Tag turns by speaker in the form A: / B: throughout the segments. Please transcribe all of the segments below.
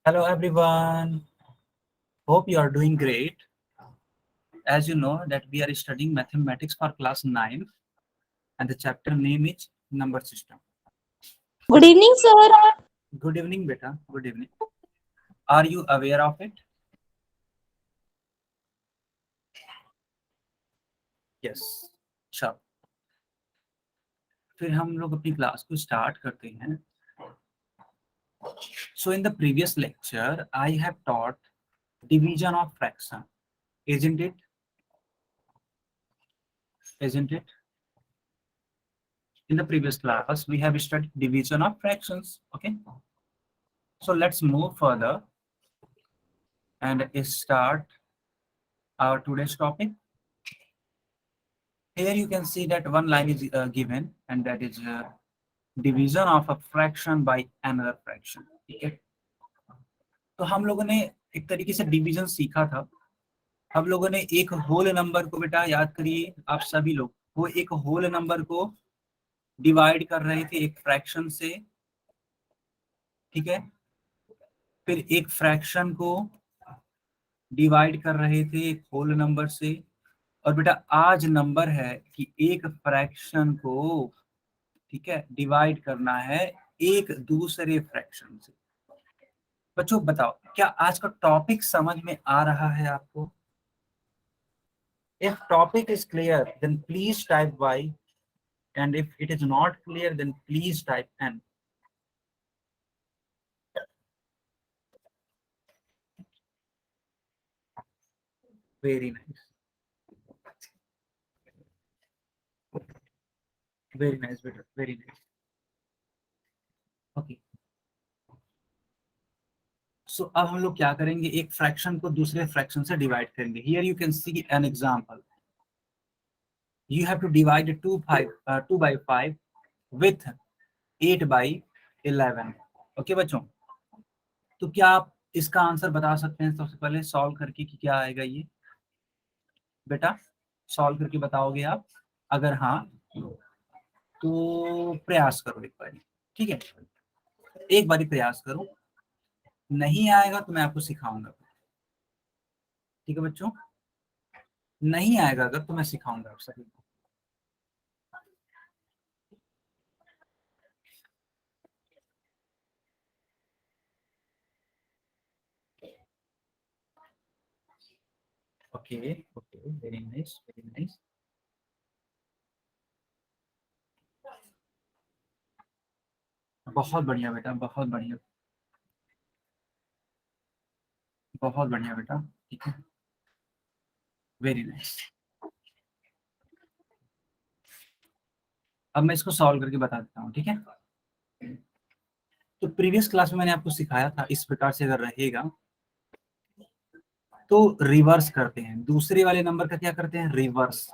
A: Hello everyone. Hope you are doing great. As you know that we are studying mathematics for class 9 and the chapter name is number system.
B: Good evening, sir.
A: Good evening beta. Good evening. Are you aware of it? Yes. चलो फिर हम लोग अपनी class को start करते हैं. So in the previous lecture I have taught division of fraction. Isn't it? Isn't it? In the previous class we have studied division of fractions. Okay. So let's move further and start our today's topic. Here you can see that one line is given and that is division of a fraction by another fraction. ठीक है. तो हम लोगों ने एक तरीके से division सीखा था. हम लोगों ने एक होल नंबर को बेटा याद करिए आप सभी लोग, वो एक होल नंबर को डिवाइड कर रहे थे एक फ्रैक्शन से. ठीक है. फिर एक फ्रैक्शन को डिवाइड कर रहे थे एक होल नंबर से. और बेटा आज नंबर है कि एक फ्रैक्शन को, ठीक है, डिवाइड करना है एक दूसरे फ्रैक्शन से. बच्चों बताओ क्या आज का टॉपिक समझ में आ रहा है आपको? If topic is clear then please type Y, and if it is not clear then please type N. Very nice. Very nice बेटा. Very nice. Okay. सो अब हम लोग क्या करेंगे, एक फ्रैक्शन को दूसरे फ्रैक्शन से डिवाइड करेंगे. Here you can see an example. You have to divide 2 by 5 with 8 by 11. Okay बच्चों, तो क्या आप इसका आंसर बता सकते हैं सबसे पहले सॉल्व करके कि क्या आएगा ये? बेटा सॉल्व करके बताओगे आप? अगर हाँ तो प्रयास करो एक बार. ठीक है, एक बार प्रयास करो. नहीं आएगा तो मैं आपको सिखाऊंगा. ठीक है बच्चों, नहीं आएगा अगर तो मैं सिखाऊंगा आप सभी को. Okay okay, very nice very nice. बहुत बढ़िया बेटा, बहुत बढ़िया, बहुत बढ़िया बेटा. ठीक है, वेरी नाइस. अब मैं इसको सॉल्व करके बता देता हूँ. ठीक है, तो प्रीवियस क्लास में मैंने आपको सिखाया था इस प्रकार से अगर रहेगा तो रिवर्स करते हैं, दूसरे वाले नंबर का क्या करते हैं, रिवर्स.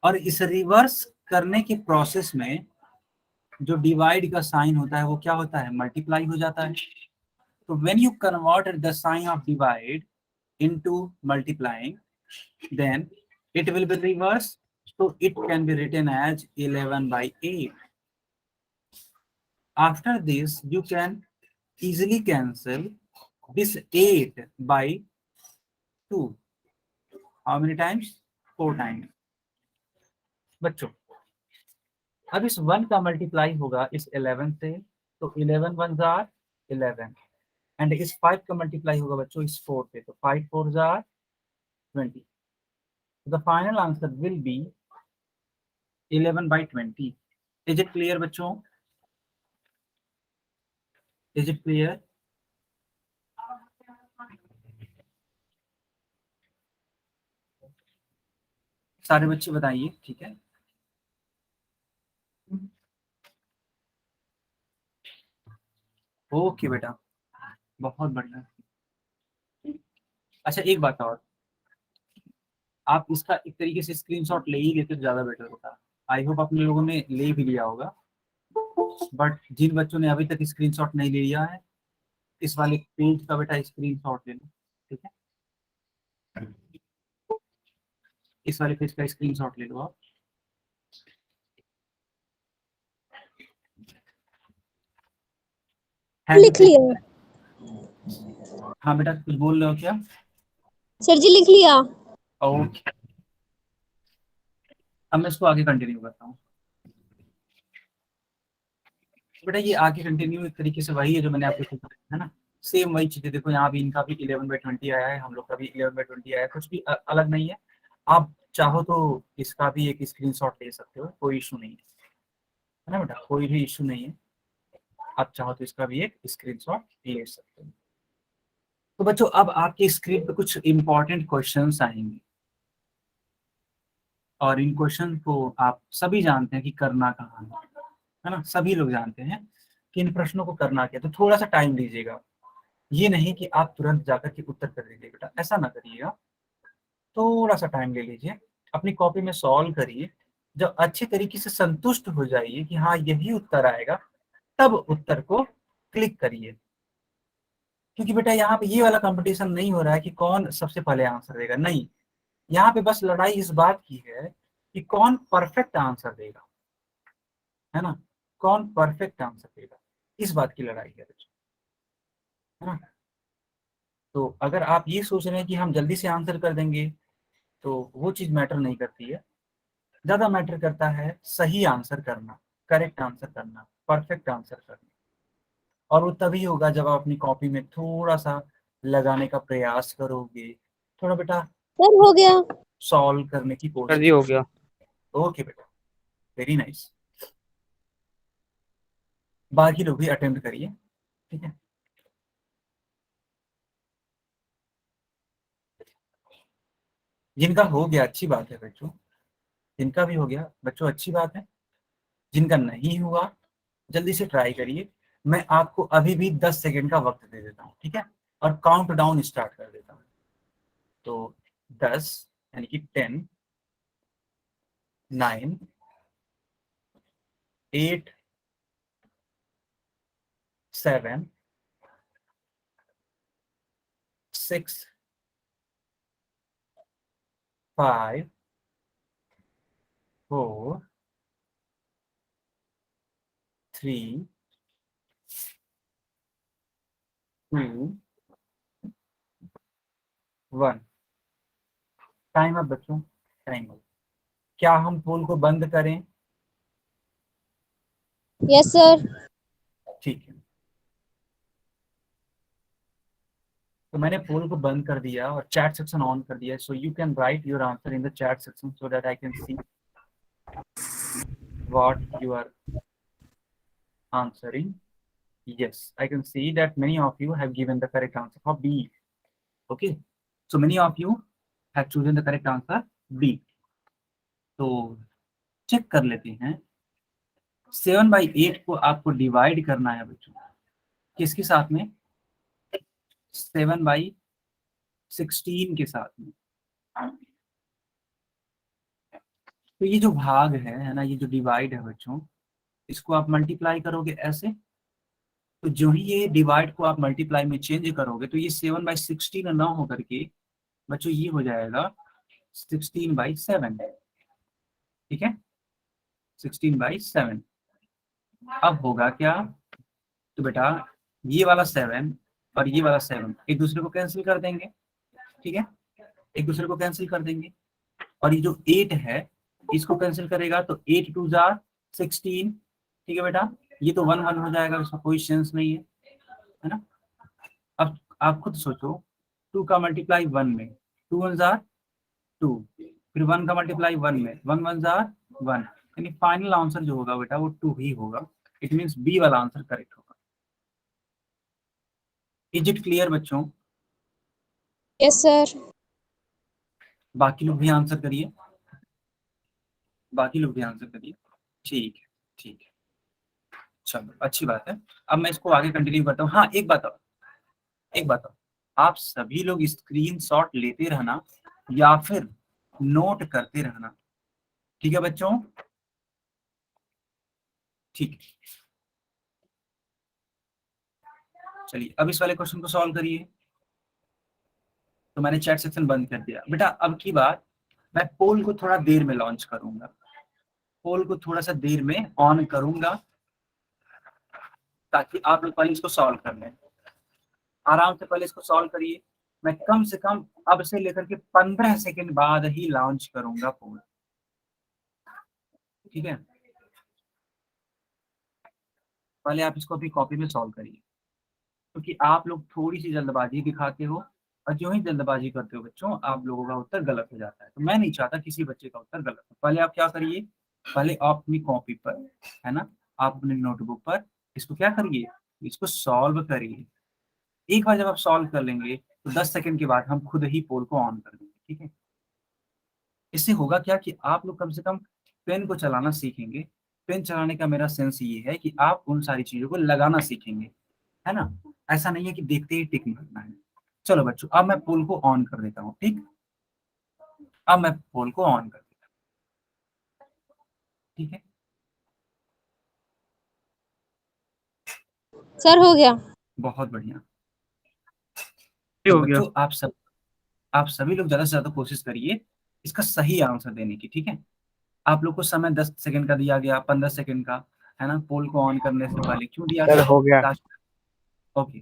A: और इस रिवर्स करने के प्रोसेस में जो डिवाइड का साइन होता है वो क्या होता है, मल्टीप्लाई हो जाता है. तो when you convert the sign of divide into multiplying then it will be reversed, so it can be written as 11 by 8. After this you can easily cancel this 8 by 2. How many times? 4 times. बच्चों अब इस 1 का multiply होगा इस 11 से, तो 11 1 jar 11. And इस 5 का मल्टीप्लाई होगा बच्चों इस 4 से, तो 5 4 jar 20. The final answer will be 11 by 20. Is it clear बच्चों? Is it clear? सारे बच्चे बताइए. ठीक है, ओके बेटा, बहुत बढ़िया. अच्छा एक बात और, आप इसका एक तरीके से स्क्रीनशॉट ले ही लेते तो ज्यादा बेटर होता. आई होप अपने लोगों ने ले भी लिया होगा, बट जिन बच्चों ने अभी तक स्क्रीनशॉट नहीं ले लिया है इस वाले पेज का बेटा स्क्रीनशॉट ले लो. ठीक है, इस वाले पेज का स्क्रीनशॉट ले लो आप.
B: लिख लिया.
A: हाँ बेटा कुछ बोल रहे हो क्या?
B: सर जी लिख लिया।
A: ओके, अब मैं इसको आगे कंटिन्यू करता हूँ। बेटा ये आगे कंटिन्यू एक तरीके से वही है जो मैंने आपको बताया है ना, सेम वही चीजें। देखो यहाँ भी इनका भी 11/20 आया है, हम लोग का भी 11/20 आया है, कुछ भी अलग नहीं है। आप चाहो तो इसका भी एक स्क्रीनशॉट ले सकते हो, कोई इशू नहीं है ना बेटा, कोई भी इशू नहीं है। आप चाहो तो इसका भी एक स्क्रीनशॉट ले सकते हो। तो बच्चों अब आपके स्क्रीन पे कुछ इंपॉर्टेंट क्वेश्चंस आएंगे, और इन क्वेश्चन को आप सभी जानते हैं कि करना कहाँ है ना, सभी लोग जानते हैं कि इन प्रश्नों को करना क्या। तो थोड़ा सा टाइम लीजिएगा, ये नहीं कि आप तुरंत जाकर के उत्तर कर दीजिए बेटा, ऐसा ना करिएगा। थोड़ा सा टाइम ले लीजिए, अपनी कॉपी में सॉल्व करिए, जब अच्छे तरीके से संतुष्ट हो जाइए कि हाँ यही उत्तर आएगा, तब उत्तर को क्लिक करिए। क्योंकि बेटा यहाँ पे ये वाला कंपटीशन नहीं हो रहा है कि कौन सबसे पहले आंसर देगा, नहीं। यहाँ पे बस लड़ाई इस बात की है कि कौन परफेक्ट आंसर देगा, है ना, कौन परफेक्ट आंसर देगा, इस बात की लड़ाई है बच्चों, है ना। तो अगर आप ये सोच रहे हैं कि हम जल्दी से आंसर कर देंगे, तो वो चीज मैटर नहीं करती है। ज्यादा मैटर करता है सही आंसर करना, करेक्ट आंसर करना, परफेक्ट आंसर करना। और वो तभी होगा जब आप अपनी कॉपी में थोड़ा सा लगाने का प्रयास करोगे, थोड़ा बेटा
B: सर हो गया।
A: सॉल्व करने की
C: सर जी
A: कोशिश।
C: हो गया।
A: ओके बेटा, वेरी नाइस। बाकी लोग भी अटेम्प्ट करिए, ठीक है। जिनका हो गया अच्छी बात है बच्चों, जिनका भी हो गया बच्चों अच्छी बात है। जिनका नहीं हुआ जल्दी से ट्राई करिए। मैं आपको अभी भी 10 सेकेंड का वक्त दे देता हूँ, ठीक है, और काउंट डाउन स्टार्ट कर देता हूँ। तो 10 यानी कि 10, 9, 8, 7, 6, 5, 4, 3, 2, 1। टाइम अप बच्चों, टाइम अप। क्या हम पोल को बंद करें?
B: Yes sir.
A: ठीक है, तो मैंने पोल को बंद कर दिया और चैट सेक्शन ऑन कर दिया। So you can write your answer in the chat section so that I can see what you are answering. Yes, I can see that many of you have given the correct answer for B. Okay, so many of you have chosen the correct answer B. तो check कर लेते हैं, 7/8 को आपको divide करना है बच्चों, किसके साथ में? 7/16 के साथ में। तो ये जो भाग है ना, ये जो डिवाइड है बच्चों, इसको आप मल्टीप्लाई करोगे ऐसे। तो जो ही ये डिवाइड को आप मल्टीप्लाई में चेंज करोगे, तो ये 7/16 ना होकर के बच्चों ये हो जाएगा 16/7, ठीक है, 16/7। अब होगा क्या? तो बेटा ये वाला 7 और ये वाला 7 एक दूसरे को कैंसिल कर देंगे, ठीक है, एक दूसरे को कैंसिल कर देंगे। और ये जो 8 है इसको कैंसिल करेगा, तो 8 2 जार 16, ठीक है बेटा, ये तो 1 1 हो जाएगा, इसमें कोई सेंस नहीं है ना। अब आप खुद सोचो, 2 का मल्टीप्लाई 1 में, 2 1 जार 2, फिर 1 का मल्टीप्लाई 1 में, 1 1 जार 1, यानी फाइनल आंसर जो होगा बेटा वो 2 ही होगा। इट मींस बी वाला आंसर करेक्ट होगा। इज इट क्लियर बच्चों?
B: Yes sir.
A: बाकी लोग भी आंसर करिए, बाकी लोग भी आंसर करिए। ठीक है, ठीक है, चलो अच्छी बात है। अब मैं इसको आगे कंटिन्यू करता हूँ। हाँ एक बात और, एक बात और, आप सभी लोग स्क्रीनशॉट लेते रहना या फिर नोट करते रहना, ठीक है बच्चों? ठीक है, चलिए अब इस वाले क्वेश्चन को सॉल्व करिए। तो मैंने चैट सेक्शन बंद कर दिया बेटा। अब की बात, मैं पोल को थोड़ा देर में लॉन्च करूंगा, पोल को थोड़ा सा देर में ऑन करूंगा, ताकि आप लोग पहले इसको सॉल्व कर लें। आराम से पहले इसको सॉल्व करिए। मैं कम से कम अब से लेकर के 15 सेकंड बाद ही लॉन्च करूंगा पोल। ठीक है, पहले आप इसको अपनी कॉपी में सॉल्व करिए, क्योंकि आप लोग थोड़ी सी जल्दबाजी दिखाते हो, और जो ही जल्दबाजी करते हो बच्चों, आप लोगों का उत्तर गलत हो जाता है। तो मैं नहीं चाहता किसी बच्चे का उत्तर गलत हो। पहले आप क्या करिए, पहले आप अपनी कॉपी पर, है ना, आप अपने नोटबुक पर इसको क्या करिए, इसको सॉल्व करिए। एक बार जब आप सॉल्व कर लेंगे तो 10 सेकंड के बाद हम खुद ही पोल को ऑन कर देंगे। ठीक है, इससे होगा क्या कि आप लोग कम से कम पेन को चलाना सीखेंगे। पेन चलाने का मेरा सेंस ये है कि आप उन सारी चीजों को लगाना सीखेंगे, है ना। ऐसा नहीं है कि देखते ही टिक मारना है। चलो बच्चों, अब मैं पोल को ऑन कर देता हूँ। ठीक, अब मैं पोल को ऑन कर देता हूँ। ठीक है,
B: सर हो गया।
A: बहुत बढ़िया।
C: ये
A: तो
C: हो गया।
A: बच्चों, आप सभी लोग ज्यादा से ज्यादा कोशिश करिए इसका सही आंसर देने की। ठीक है, आप लोग को समय 10 सेकंड का दिया गया, 15 सेकंड का, है ना, पोल को ऑन करने से पहले क्यों दिया
C: सर
A: गया?
C: हो गया।
A: ओके,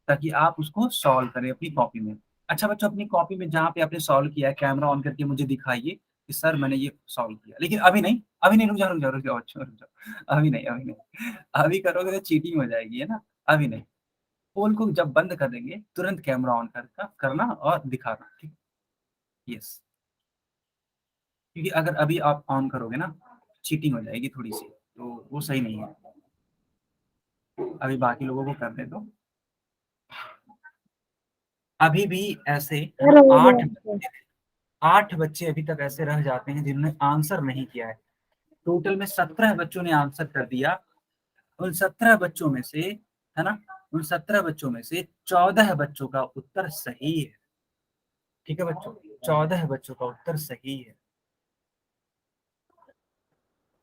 A: ताकि आप उसको सॉल्व करें अपनी कॉपी में। अच्छा बच्चों, अपनी कॉपी में जहाँ पे आपने सॉल्व किया है, कैमरा ऑन करके मुझे दिखाइए कि सर मैंने ये सॉल्व किया। लेकिन अभी नहीं, अभी नहीं, रुक जाओ रुक जाओ रुक जाओ, अच्छा रुक जाओ, अभी नहीं, अभी नहीं, अभी करोगे तो चीटिंग हो जाएगी, है ना। अभी नहीं, पोल को जब बंद कर देंगे तुरंत कैमरा ऑन करना और दिखाना। ठीक, यस, क्योंकि अगर अभी आप ऑन करोगे ना, चीटिंग हो जाएगी थोड़ी सी, तो वो सही नहीं है। अभी बाकी लोगों को करने दो। अभी भी ऐसे, है
B: सर
A: ना,
B: हो
A: आठ
B: गया।
A: 8 बच्चे अभी तक ऐसे रह जाते हैं जिन्होंने आंसर नहीं किया है। टोटल में 17 बच्चों ने आंसर कर दिया। उन 17 बच्चों में से, है ना, उन 17 बच्चों में से 14 बच्चों का उत्तर सही है। ठीक है बच्चों, 14 बच्चों का उत्तर सही है।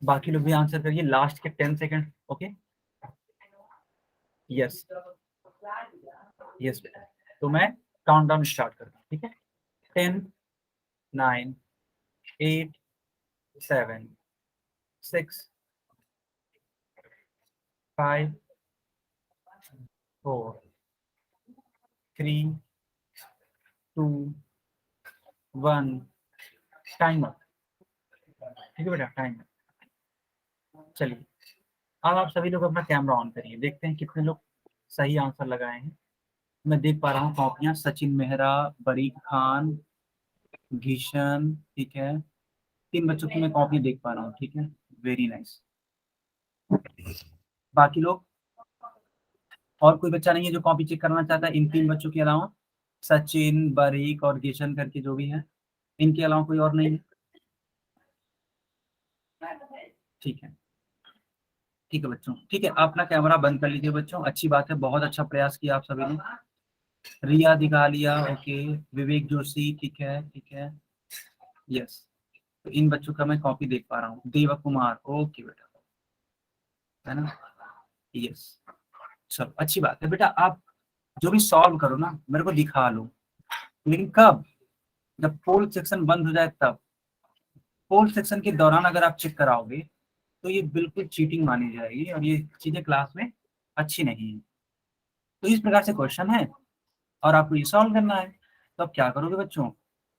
A: बाकी लोग भी आंसर करिए लास्ट के 10 सेकंड। ओके, यस, यस बेटा। तो मैं काउंटडाउन स्टार्ट करता हूँ। ठीक है, 10, 9, 8, 7, 6, 5, 4, 3, 2, 1, टाइम अप। ठीक है बेटा, टाइम अप। चलिए, अब आप सभी लोग अपना कैमरा ऑन करिए, देखते हैं कितने लोग सही आंसर लगाए हैं। मैं देख पा रहा हूँ कॉपियां, सचिन मेहरा, बरीक खान, घीशन, ठीक है, 3 बच्चों की मैं कॉपी देख पा रहा हूँ। ठीक है, वेरी नाइस। बाकी लोग, और कोई बच्चा नहीं है जो कॉपी चेक करना चाहता है इन 3 बच्चों के अलावा? सचिन, बरीक और किशन करके जो भी है, इनके अलावा कोई और नहीं है? ठीक है, ठीक है बच्चों, ठीक है, अपना कैमरा बंद कर लीजिए बच्चों। अच्छी बात है, बहुत अच्छा प्रयास किया आप सभी ने। रिया दिगालिया, ओके, विवेक जोशी, ठीक है, ठीक है, यस। तो इन बच्चों का मैं कॉपी देख पा रहा हूँ। देवा कुमार, ओके बेटा, है ना, यस। चलो, अच्छी बात है बेटा। आप जो भी सॉल्व करो ना, मेरे को दिखा लो, लेकिन कब? जब पोल सेक्शन बंद हो जाए तब। पोल सेक्शन के दौरान अगर आप चेक कराओगे तो ये बिल्कुल चीटिंग मानी जाएगी, और ये चीजें क्लास में अच्छी नहीं है। तो इस प्रकार से क्वेश्चन है, और आपको ये सॉल्व करना है। तो आप क्या करोगे बच्चों,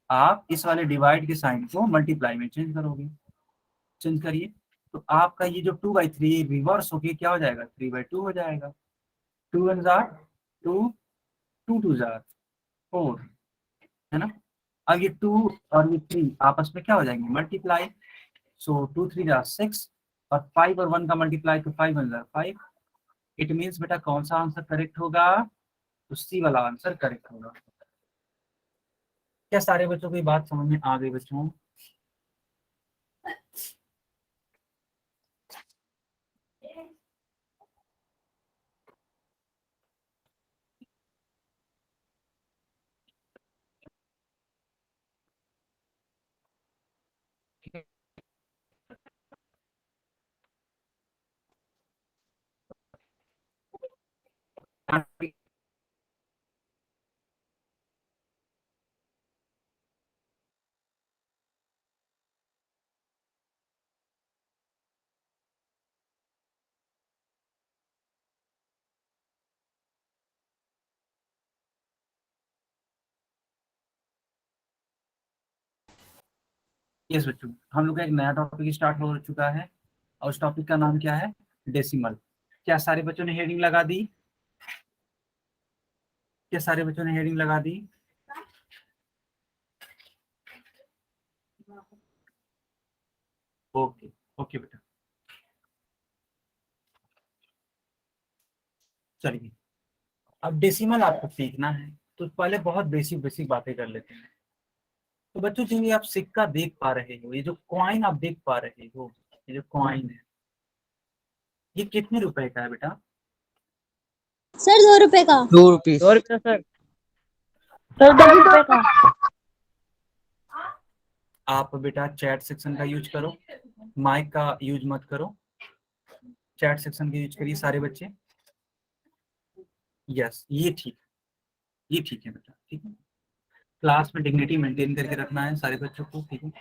A: आप इस वाले डिवाइड के साइन को मल्टीप्लाई में चेंज करोगे। चेंज करिए, तो आपका ये जो 2/3 रिवर्स होके क्या हो जाएगा, 3/2 हो जाएगा। 2 × 2, 2 × 4, है ना। अब ये 2 और ये 3 आपस में क्या हो जाएंगे, मल्टीप्लाई। सो 2 3 × 6, और 5 और 1 का मल्टीप्लाई, तो 5 × 5। इट मीन्स बेटा कौन सा आंसर करेक्ट होगा, तो सी वाला आंसर करेक्ट होगा। क्या सारे बच्चों को ये बात समझ में आ गई बच्चों? यस बच्चों, हम लोग का एक नया टॉपिक स्टार्ट हो चुका है और उस टॉपिक का नाम क्या है? डेसिमल। क्या सारे बच्चों ने हेडिंग लगा दी? क्या सारे बच्चों ने हेडिंग लगा दी? ओके ओके बेटा, चलिए अब डेसिमल आपको सीखना है तो पहले बहुत बेसिक बेसिक बातें कर लेते हैं। तो बच्चों जो ये आप सिक्का देख पा रहे हो, ये जो कॉइन आप देख पा रहे हो, ये जो कॉइन है ये कितने रुपए का है बेटा?
B: सर 2 रुपए का।
C: 2 रुपीस।
D: 2 रुपया सर। सर 2 रुपए का।
A: आप बेटा चैट सेक्शन का यूज करो, माइक का यूज मत करो। चैट सेक्शन का यूज करिए सारे बच्चे। यस ये ठीक, ये ठीक है बेटा, ठीक है। क्लास में डिग्निटी मेंटेन करके रखना है सारे बच्चों को, ठीक है।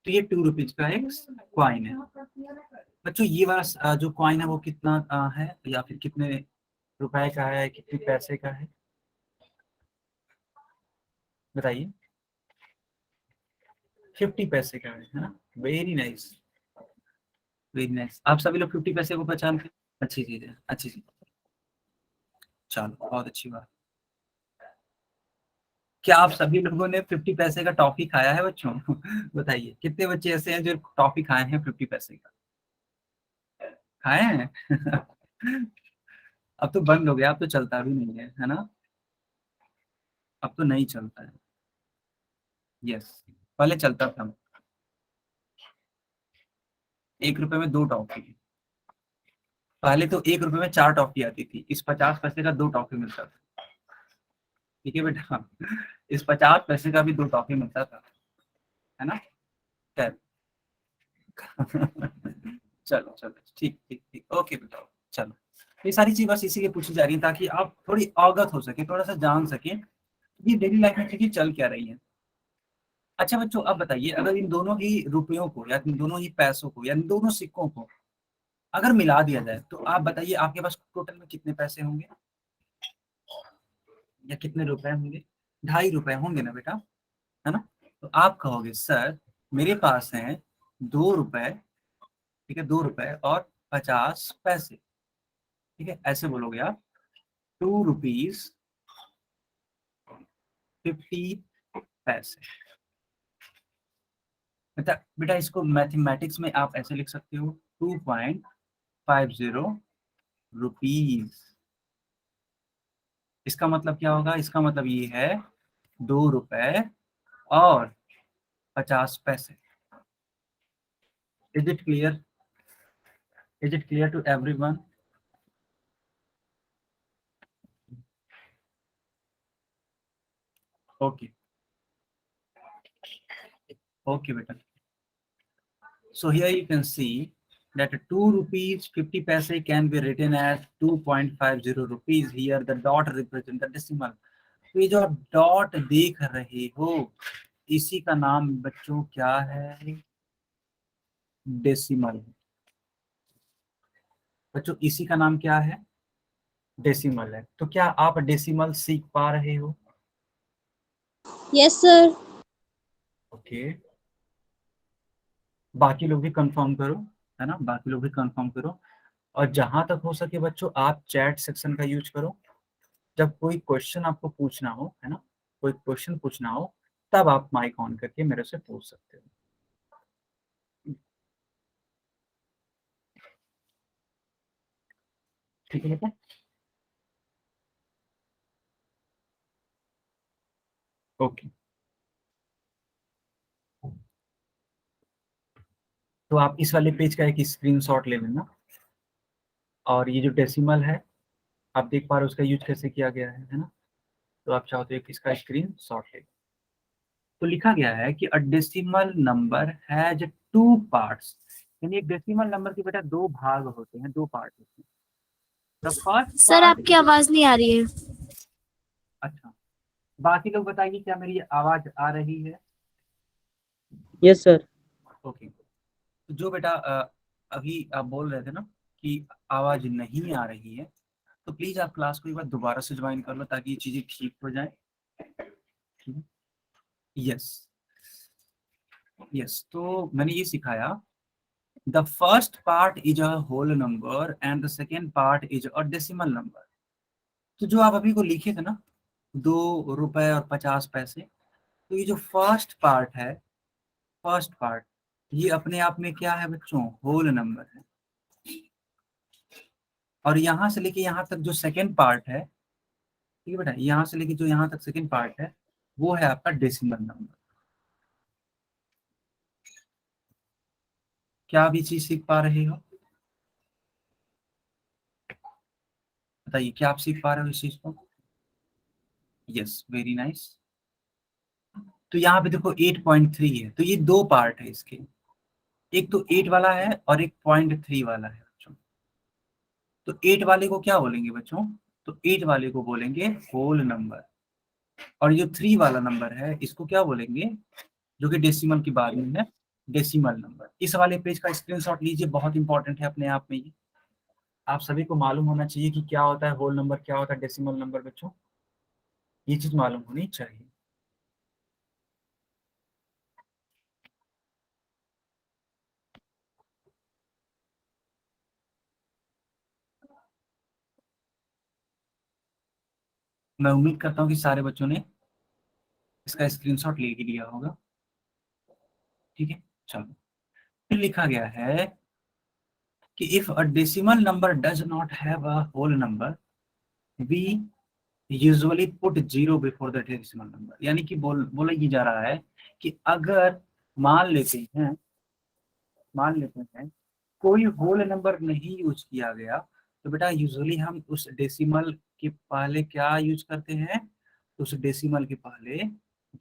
A: तो ये 2 रुपीज का एक क्वाइन है बच्चों। ये वाला जो क्वाइन है वो कितना है या फिर कितने रुपए का है, कितने पैसे का है बताइए? 50 पैसे का है ना। Very nice, very nice. आप सभी लोग 50 पैसे को पहचानते हैं, अच्छी चीज है, अच्छी चीज। चलो बहुत अच्छी बात। क्या आप सभी लोगों ने 50 पैसे का टॉफी खाया है बच्चों? बताइए कितने बच्चे ऐसे हैं जो टॉफी खाए हैं 50 पैसे का? खाए हैं? अब तो बंद हो गया, अब तो चलता भी नहीं है ना। अब तो नहीं चलता है। यस, पहले चलता था। 1 रुपए में 2 टॉफी। पहले तो 1 रुपए में 4 टॉफी आती थी, इस 50 पैसे का 2 टॉफी मिलता था। ठीक है बेटा, इस 50 पैसे का भी 2 टॉफी मिलता था, है ना। खैर। चलो चलो, ठीक ठीक ठीक, ओके बेटा। चलो ये सारी चीज बस इसीलिए पूछी जा रही है ताकि आप थोड़ी अवगत हो सके, थोड़ा सा जान सके कि डेली लाइफ में चीजें चल क्या रही है। अच्छा बच्चों अब बताइए, अगर इन दोनों ही रुपयों को या इन दोनों ही पैसों को या इन दोनों सिक्कों को अगर मिला दिया जाए तो आप बताइए आपके पास टोटल में कितने पैसे होंगे या कितने रुपए होंगे? 2.5 रुपए होंगे ना बेटा, है ना। तो आप कहोगे सर मेरे पास है 2 रुपए, ठीक है, 2 रुपए और 50 पैसे, ठीक है, ऐसे बोलोगे आप। 2 रुपीज 50 पैसे। बेटा बेटा इसको मैथमेटिक्स में आप ऐसे लिख सकते हो 2.50 रुपीज। इसका मतलब क्या होगा? इसका मतलब ये है 2 रुपए और 50 पैसे। Is it clear? Is it clear to everyone? Okay okay बेटा। So here you can see that 2 rupees 50 paise can be written as 2.50 rupees. Here the dot represent the decimal. तो ये जो आप डॉट देख रहे हो इसी का नाम बच्चों क्या है? डेसिमल। बच्चों इसी का नाम क्या है? डेसिमल है। तो क्या आप डेसिमल सीख पा रहे हो?
B: Yes sir.
A: ओके, बाकी लोग भी कंफर्म करो, है ना, बाकी लोग भी कंफर्म करो। और जहां तक हो सके बच्चों आप चैट सेक्शन का यूज करो। जब कोई क्वेश्चन आपको पूछना हो, है ना, कोई क्वेश्चन पूछना हो तब आप माइक ऑन करके मेरे से पूछ सकते हो। ठीक है बेटा। ओके, तो आप इस वाले पेज का एक स्क्रीनशॉट ले लेना और ये जो डेसिमल है आप देख पा रहे हो उसका यूज कैसे किया गया है ना। तो आप चाहो तो एक इसका स्क्रीनशॉट ले। तो लिखा गया है कि अ डेसिमल नंबर हैज 2 पार्ट्स, यानी एक डेसिमल नंबर के बेटा 2 भाग होते हैं, 2 पार्ट होते हैं। द फर्स्ट
E: सर
A: पार्ट
E: आपकी आवाज नहीं आ रही है।
A: अच्छा, बाकी लोग बताइए क्या मेरी आवाज आ रही है?
D: Yes sir.
A: ओके, तो जो बेटा अभी आप बोल रहे थे ना कि आवाज नहीं आ रही है तो प्लीज आप क्लास को एक बार दोबारा से ज्वाइन कर लो ताकि ये चीजें ठीक हो जाए। यस, यस, तो मैंने ये सिखाया, the first part is a whole number and the second part is a decimal number. तो जो आप अभी को लिखे थे ना, 2 रुपए और 50 पैसे, तो ये जो फर्स्ट पार्ट है, फर्स्ट पार्ट, ये अपने आप में क्या है बच्चों, होल नंबर है। और यहाँ से लेके यहाँ तक जो सेकेंड पार्ट है, ठीक है बेटा, यहाँ से लेके जो यहाँ तक सेकेंड पार्ट है, वो है आपका डेसिमल नंबर। क्या आप ये चीज सीख पा रहे हो? बताइए, क्या आप सीख पा रहे हो इस चीज को? Yes, very nice. तो यहाँ पे देखो 8.3 है, तो ये दो पार्ट है इसके, एक तो 8 वाला है और एक 0.3 वाला है बच्चों। तो 8 वाले को क्या बोलेंगे बच्चों? तो 8 वाले को बोलेंगे होल नंबर, और जो 3 वाला नंबर है इसको क्या बोलेंगे, जो कि डेसिमल की बात में है, डेसिमल नंबर। इस वाले पेज का स्क्रीनशॉट लीजिए, बहुत इंपॉर्टेंट है अपने आप में ये। आप सभी को मालूम होना चाहिए कि क्या होता है होल नंबर, क्या होता है डेसिमल नंबर बच्चों, ये चीज मालूम होनी चाहिए। मैं उम्मीद करता हूँ कि सारे बच्चों ने इसका स्क्रीनशॉट ले ही लिया होगा। ठीक है, चलो, फिर लिखा गया है कि if a decimal number does not have a whole number, we usually put zero before the decimal number. यानी कि बोला ये जा रहा है कि अगर मान लेते हैं, मान लेते हैं कोई होल नंबर नहीं यूज किया गया, तो बेटा यूजुअली हम उस डेसिमल के पहले क्या यूज करते हैं, उस डेसिमल के पहले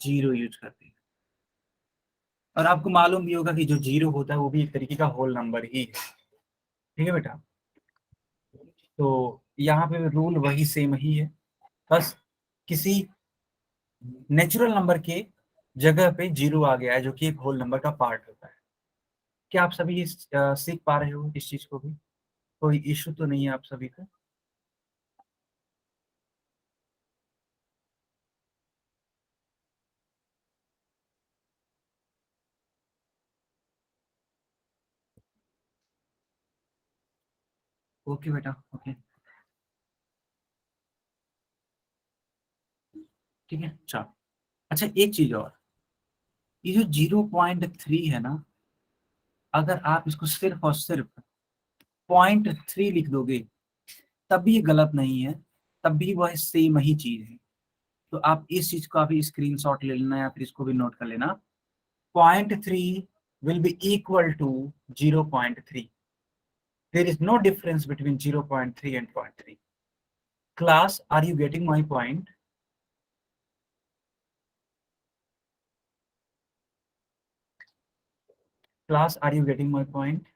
A: जीरो यूज करते हैं। और आपको मालूम भी होगा कि जो जीरो होता है वो भी एक तरीके का होल नंबर ही है। ठीक है बेटा, तो यहाँ पे रूल वही सेम ही है, बस किसी नेचुरल नंबर के जगह पे जीरो आ गया है, जो कि एक होल नंबर का पार्ट होता है। क्या आप सभी सीख पा रहे हो इस चीज को भी? कोई इशू तो नहीं है आप सभी को? ओके बेटा, ओके, ठीक है, चलो। अच्छा, एक चीज और, ये जो 0.3 है ना, अगर आप इसको सिर्फ और सिर्फ 0.3 लिख दोगे, तब भी ये गलत नहीं है, तब भी वह सेम ही चीज है। तो आप इस चीज को अभी स्क्रीनशॉट ले लेना या फिर इसको भी नोट कर लेना। 0.3 will be equal to 0.3. There is no difference between 0.3 and 0.3. Class, are you getting my point? Class, are you getting my point?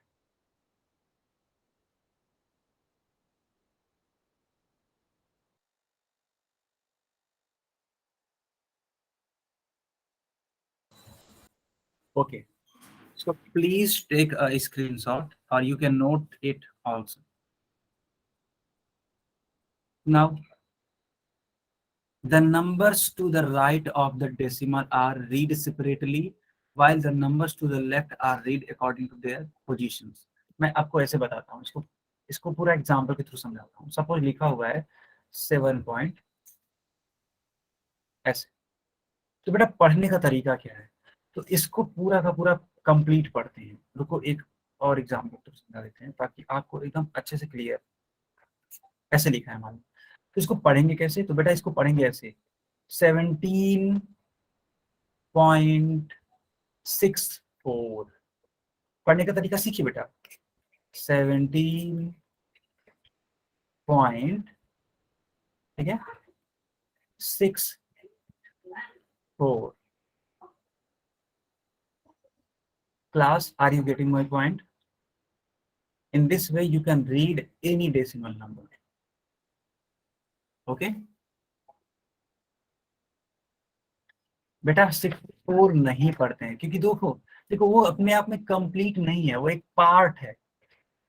A: Okay. So please take a screenshot or you can note it also. Now, the numbers to the right of the decimal are read separately, while the numbers to the left are read according to their positions. मैं आपको ऐसे बताता हूँ, इसको इसको पूरा example के through समझाता हूँ। सपोज लिखा हुआ है 7 पॉइंट ऐसे, तो बेटा पढ़ने का तरीका क्या है, तो इसको पूरा का पूरा कंप्लीट पढ़ते हैं। रुको, एक और एग्जाम्पल तो समझा देते हैं ताकि आपको एकदम अच्छे से क्लियर। ऐसे लिखा है मान, तो इसको पढ़ेंगे कैसे, तो बेटा इसको पढ़ेंगे ऐसे, 17.64। पढ़ने का तरीका सीखिए बेटा, 17 पॉइंट, ठीक है, 64। Class, are you getting my point? In this way you can read any decimal number. Okay, बेटा 64 नहीं पढ़ते हैं क्योंकि देखो, देखो वो अपने आप में कंप्लीट नहीं है, वो एक पार्ट है,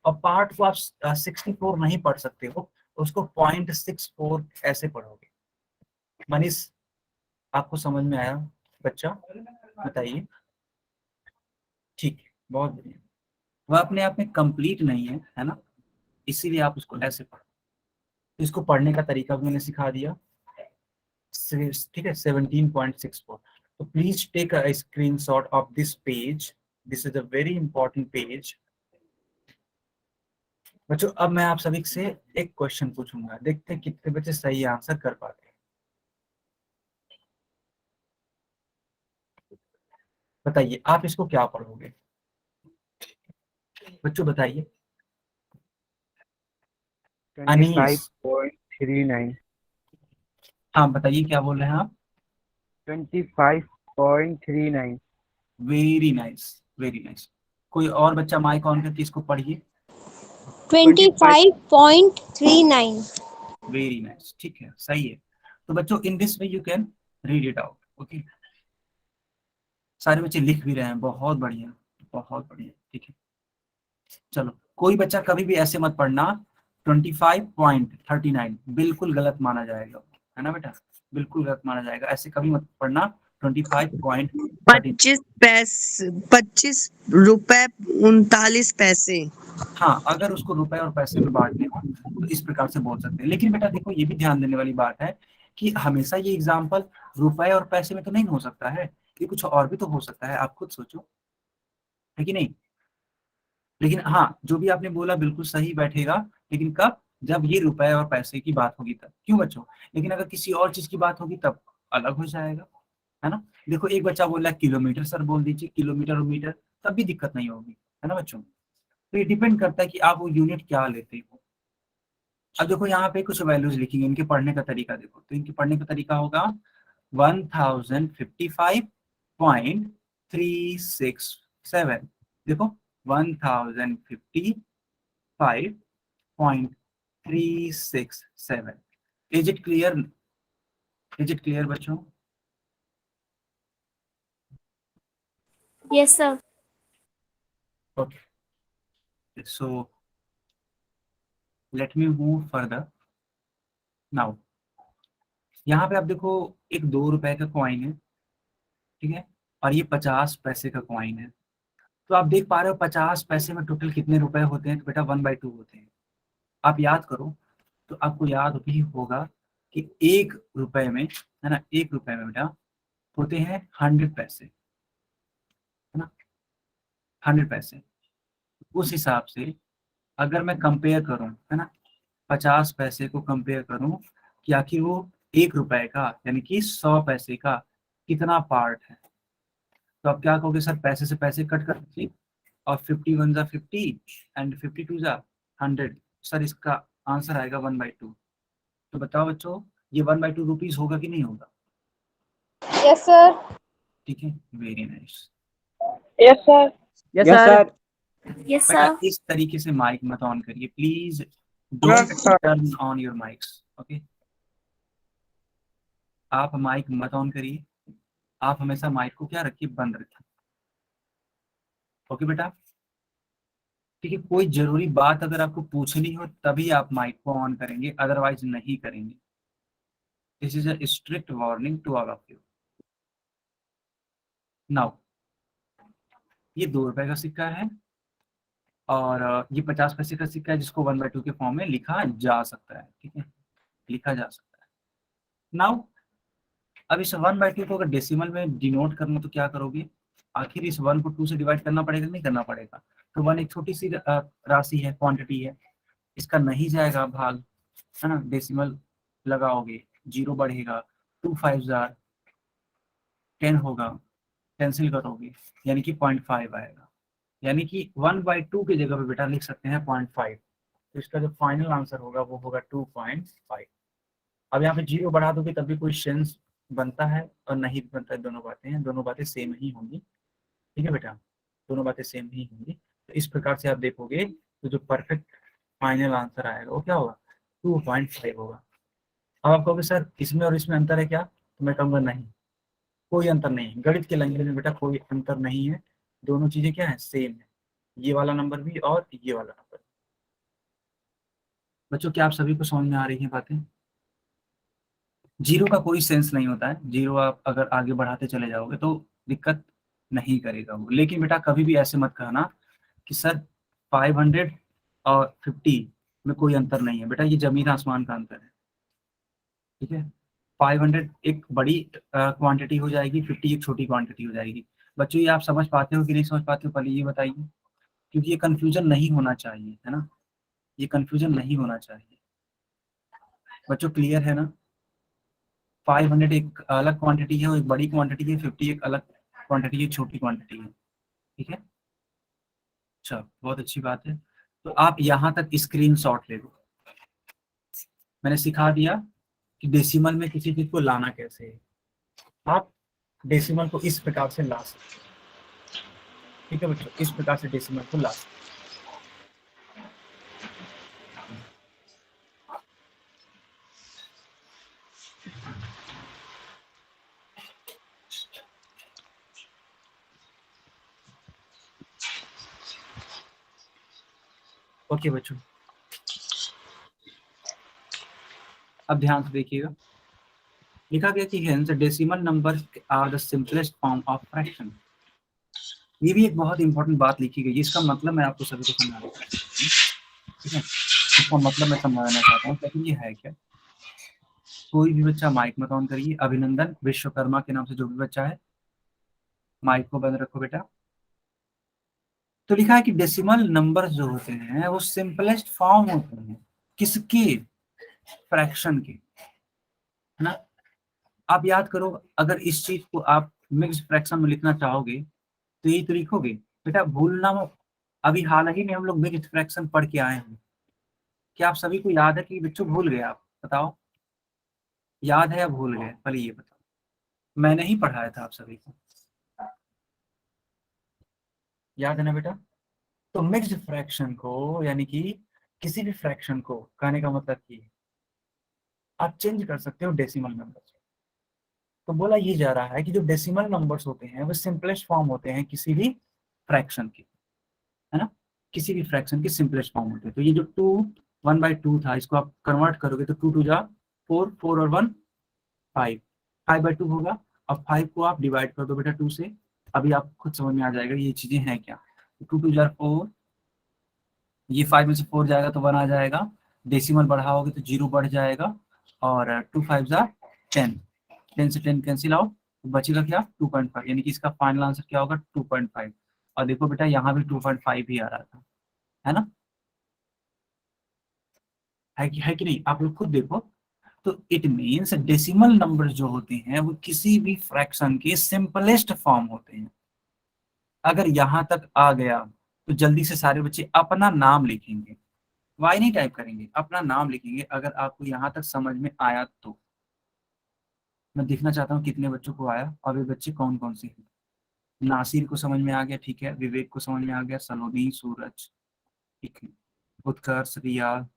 A: और पार्ट को आप 64 नहीं पढ़ सकते हो, उसको 0.64 ऐसे पढ़ोगे। मनीष, आपको समझ में आया बच्चा? बताइए। ठीक है, बहुत बढ़िया। वह अपने आप में कंप्लीट नहीं है ना, इसीलिए आप उसको ऐसे पढ़ो। तो इसको पढ़ने का तरीका भी मैंने सिखा दिया, ठीक है। 17.64। तो please take a screenshot of this page, this is a very important page. बच्चों अब मैं आप सभी से एक क्वेश्चन पूछूंगा, देखते हैं कितने बच्चे सही आंसर कर पाते हैं। बताइए आप इसको क्या पढ़ोगे, बच्चों बताइए। अनीस,
C: 25.39।
A: हाँ बताइए क्या बोल रहे हैं आप।
C: 25.39।
A: Very nice, very nice. कोई और बच्चा माइक ऑन करके इसको पढ़िए।
B: 25.39।
A: वेरी नाइस, ठीक है, सही है। तो बच्चों in this way you can read it out, okay. सारे बच्चे लिख भी रहे हैं, बहुत बढ़िया, बहुत बढ़िया, ठीक है। चलो कोई बच्चा कभी भी ऐसे मत पढ़ना 25.39 बिल्कुल गलत माना जाएगा, है ना बेटा, बिल्कुल गलत माना जाएगा, ऐसे कभी मत पढ़ना 25.39।
E: 25 रुपए 39 पैसे।
A: हाँ अगर उसको रुपए और पैसे में बांटने हो तो इस प्रकार से बोल सकते हैं। लेकिन बेटा देखो ये भी ध्यान देने वाली बात है कि हमेशा ये एग्जाम्पल रुपए और पैसे में तो नहीं हो सकता है, ये कुछ और भी तो हो सकता है, आप खुद सोचो, है कि नहीं। लेकिन हाँ जो भी आपने बोला बिल्कुल सही बैठेगा, लेकिन कब, जब ये रुपए और पैसे की बात होगी तब, क्यों बच्चों। लेकिन अगर किसी और चीज की बात होगी तब अलग हो जाएगा, है ना। देखो एक बच्चा बोल रहा है किलोमीटर, सर बोल दीजिए किलोमीटर और मीटर, तब भी दिक्कत नहीं होगी, है ना बच्चों। तो ये डिपेंड करता है कि आप वो यूनिट क्या लेते हो। अब देखो यहाँ पे कुछ वैल्यूज लिखी है, इनके पढ़ने का तरीका देखो, तो इनके पढ़ने का तरीका होगा 1055.367। देखो 1055.367। Is it clear, is it clear बच्चों।
B: Yes, sir.
A: Okay so let me move further now. यहाँ पे आप देखो एक 2 रुपए का कॉइन है, ठीक है, और ये 50 पैसे का कॉइन है। तो आप देख पा रहे हो 50 पैसे में टोटल कितने रुपए होते हैं, तो बेटा 1/2 होते हैं। आप याद करो, तो आपको याद भी होगा कि 1 रुपए में, है ना, 1 रुपए में बेटा होते हैं 100 पैसे, है ना, 100 पैसे। उस हिसाब से अगर मैं कंपेयर करूं, है ना, 50 पैसे को कंपेयर करूं कि आखिर वो 1 रुपए का यानी कि 100 पैसे का कितना पार्ट है, तो आप क्या कहोगे, सर पैसे से पैसे कट कर दीजिए और 51 जा 50 एंड 52 जा 100, सर इसका आंसर आएगा 1/2। तो बताओ बच्चों ये 1/2 रुपीज होगा कि नहीं होगा।
B: Yes, sir.
A: ठीक है, very nice.
D: Yes sir. Yes
C: yes
D: sir.
C: Sir.
B: Yes,
A: बेटा
B: sir.
A: इस तरीके से माइक मत ऑन करिए please,
C: Yes,
A: don't
C: sir.
A: Turn on your mics, okay. आप माइक मत ऑन करिए, आप हमेशा माइक को क्या रखिए, बंद रखिए, ओके बेटा। ठीक है, कोई जरूरी बात अगर आपको पूछनी हो तभी आप माइक को ऑन करेंगे, अदरवाइज नहीं करेंगे। This is a strict warning to all of you. Now ये 2 रुपए का सिक्का है और ये 50 पैसे का सिक्का है जिसको 1/2 के फॉर्म में लिखा जा सकता है, ठीक है, लिखा जा सकता है। नाउ अब इस 1/2 को अगर डेसिमल में डिनोट करना तो क्या करोगे, आखिर इस 1 को 2 से डिवाइड करना पड़ेगा, नहीं करना पड़ेगा। तो 1 एक छोटी सी राशि है, क्वांटिटी है, इसका नहीं जाएगा भाग, है ना, डेसिमल लगाओगे, 0 बढ़ेगा, 2 5 जार 10 होगा, कैंसिल करोगे यानी कि 0.5 आएगा, यानी कि 1/2 की जगह पे बेटा लिख सकते हैं 0.5। तो इसका जो फाइनल आंसर होगा वो होगा 2.5। अब यहाँ पे 0 बढ़ा दोगे तब भी कोई सेंस बनता है और नहीं बनता है, दोनों बातें हैं, दोनों बातें सेम ही होंगी, ठीक है बेटा, दोनों बातें सेम ही होंगी। तो इस प्रकार से आप देखोगे तो जो परफेक्ट फाइनल आंसर आएगा वो क्या होगा, 2.5 होगा। अब आप कहोगे सर इसमें और इसमें अंतर है क्या, तो मैं कहूँगा नहीं, कोई अंतर नहीं है, गणित के लैंग्वेज में बेटा कोई अंतर नहीं है, दोनों चीजें क्या है, सेम है, ये वाला नंबर भी और ये वाला नंबर। बच्चों क्या आप सभी को समझ में आ रही है बातें। जीरो का कोई सेंस नहीं होता है, जीरो आप अगर आगे बढ़ाते चले जाओगे तो दिक्कत नहीं करेगा वो। लेकिन बेटा कभी भी ऐसे मत कहना कि सर 500 और 50 में कोई अंतर नहीं है। बेटा ये जमीन आसमान का अंतर है, ठीक है। 500 एक बड़ी क्वांटिटी हो जाएगी, 50 एक छोटी क्वांटिटी हो जाएगी। बच्चों ये आप समझ पाते हो कि नहीं समझ पाते हो, पहले ये बताइए, क्योंकि ये कंफ्यूजन नहीं होना चाहिए, है ना, ये कंफ्यूजन नहीं होना चाहिए। बच्चों क्लियर है ना? 500 एक अलग क्वांटिटी है, वो एक बड़ी क्वांटिटी है, 50 एक अलग क्वांटिटी है, छोटी क्वांटिटी है, ठीक है। अच्छा, बहुत अच्छी बात है। तो आप यहाँ तक स्क्रीनशॉट ले लो। मैंने सिखा दिया कि डेसिमल में किसी चीज को लाना कैसे है। आप डेसिमल को इस प्रकार से ला सकते हैं, ठीक है बच्चों, इस प्रकार से डेसिमल को ला सकते हैं। ओके बच्चों, अब ध्यान से देखिएगा। लिखा गया कि hence decimal number are the simplest form of fraction. ये भी एक बहुत इंपॉर्टेंट बात लिखी गई है, इसका मतलब मैं आपको सभी को समझाना चाहता हूँ, ठीक है। इसका मतलब मैं समझाना चाहता हूँ, लेकिन ये है क्या। कोई भी बच्चा माइक मत ऑन करिए। अभिनंदन विश्वकर्मा के नाम से जो भी बच्चा है, माइक को बंद रखो बेटा। तो लिखा है कि डेसिमल नंबर जो होते हैं वो सिंपलेस्ट फॉर्म होते हैं किसके, फ्रैक्शन के, है ना। आप याद करो, अगर इस चीज को आप मिक्स्ड फ्रैक्शन में लिखना चाहोगे तो यही तो लिखोगे बेटा। भूलना मत, अभी हाल ही में हम लोग मिक्स्ड फ्रैक्शन पढ़ के आए हैं। क्या आप सभी को याद है कि बच्चों भूल गए? आप बताओ, याद है या भूल गए? पहले ये बताओ, मैंने ही पढ़ाया था आप सभी को, याद है ना बेटा? तो मिक्स्ड फ्रैक्शन को, यानी कि किसी भी फ्रैक्शन को, कहने का मतलब कि आप चेंज कर सकते हो डेसिमल नंबर से। तो बोला ये जा रहा है कि जो डेसिमल नंबर्स होते हैं वो सिंपलेस्ट फॉर्म होते हैं किसी भी फ्रैक्शन के, है ना, किसी भी फ्रैक्शन के सिंपलेस्ट फॉर्म होते हैं। तो ये जो 1/2 था, इसको आप कन्वर्ट करोगे तो 2 2 जा 4, 4 और 1 5, 5/2 होगा। अब 5 को आप डिवाइड कर दो बेटा 2 से, अभी आप खुद समझ में आ जाएगा ये चीजें हैं क्या। 2 2 जा 4, ये 5 में से 4 जाएगा तो 1 आ जाएगा, डेसिमल बढ़ाओगे तो 0 बढ़ जाएगा, और 2 5 जा 10, 10 से 10 कैंसिल आउट, तो बचेगा क्या 2.5, यानी कि इसका फाइनल आंसर क्या होगा 2.5। और देखो बेटा यहाँ भी 2.5 ही आ रहा था, है ना, है कि नहीं, आप लोग खुद देखो। तो इट मीन्स डेसिमल नंबर जो होते हैं वो किसी भी फ्रैक्शन के सिंपलेस्ट फॉर्म होते हैं। अगर यहां तक आ गया तो जल्दी से सारे बच्चे अपना नाम लिखेंगे, वाई नहीं टाइप करेंगे, अपना नाम लिखेंगे अगर आपको यहां तक समझ में आया तो। मैं देखना चाहता हूँ कितने बच्चों को आया, और वे बच्चे कौन कौन से हैं। नासिर को समझ में आ गया, ठीक है, विवेक को समझ में आ गया, सलोनी, सूरज, ठीक है, उत्कर्ष, रिया,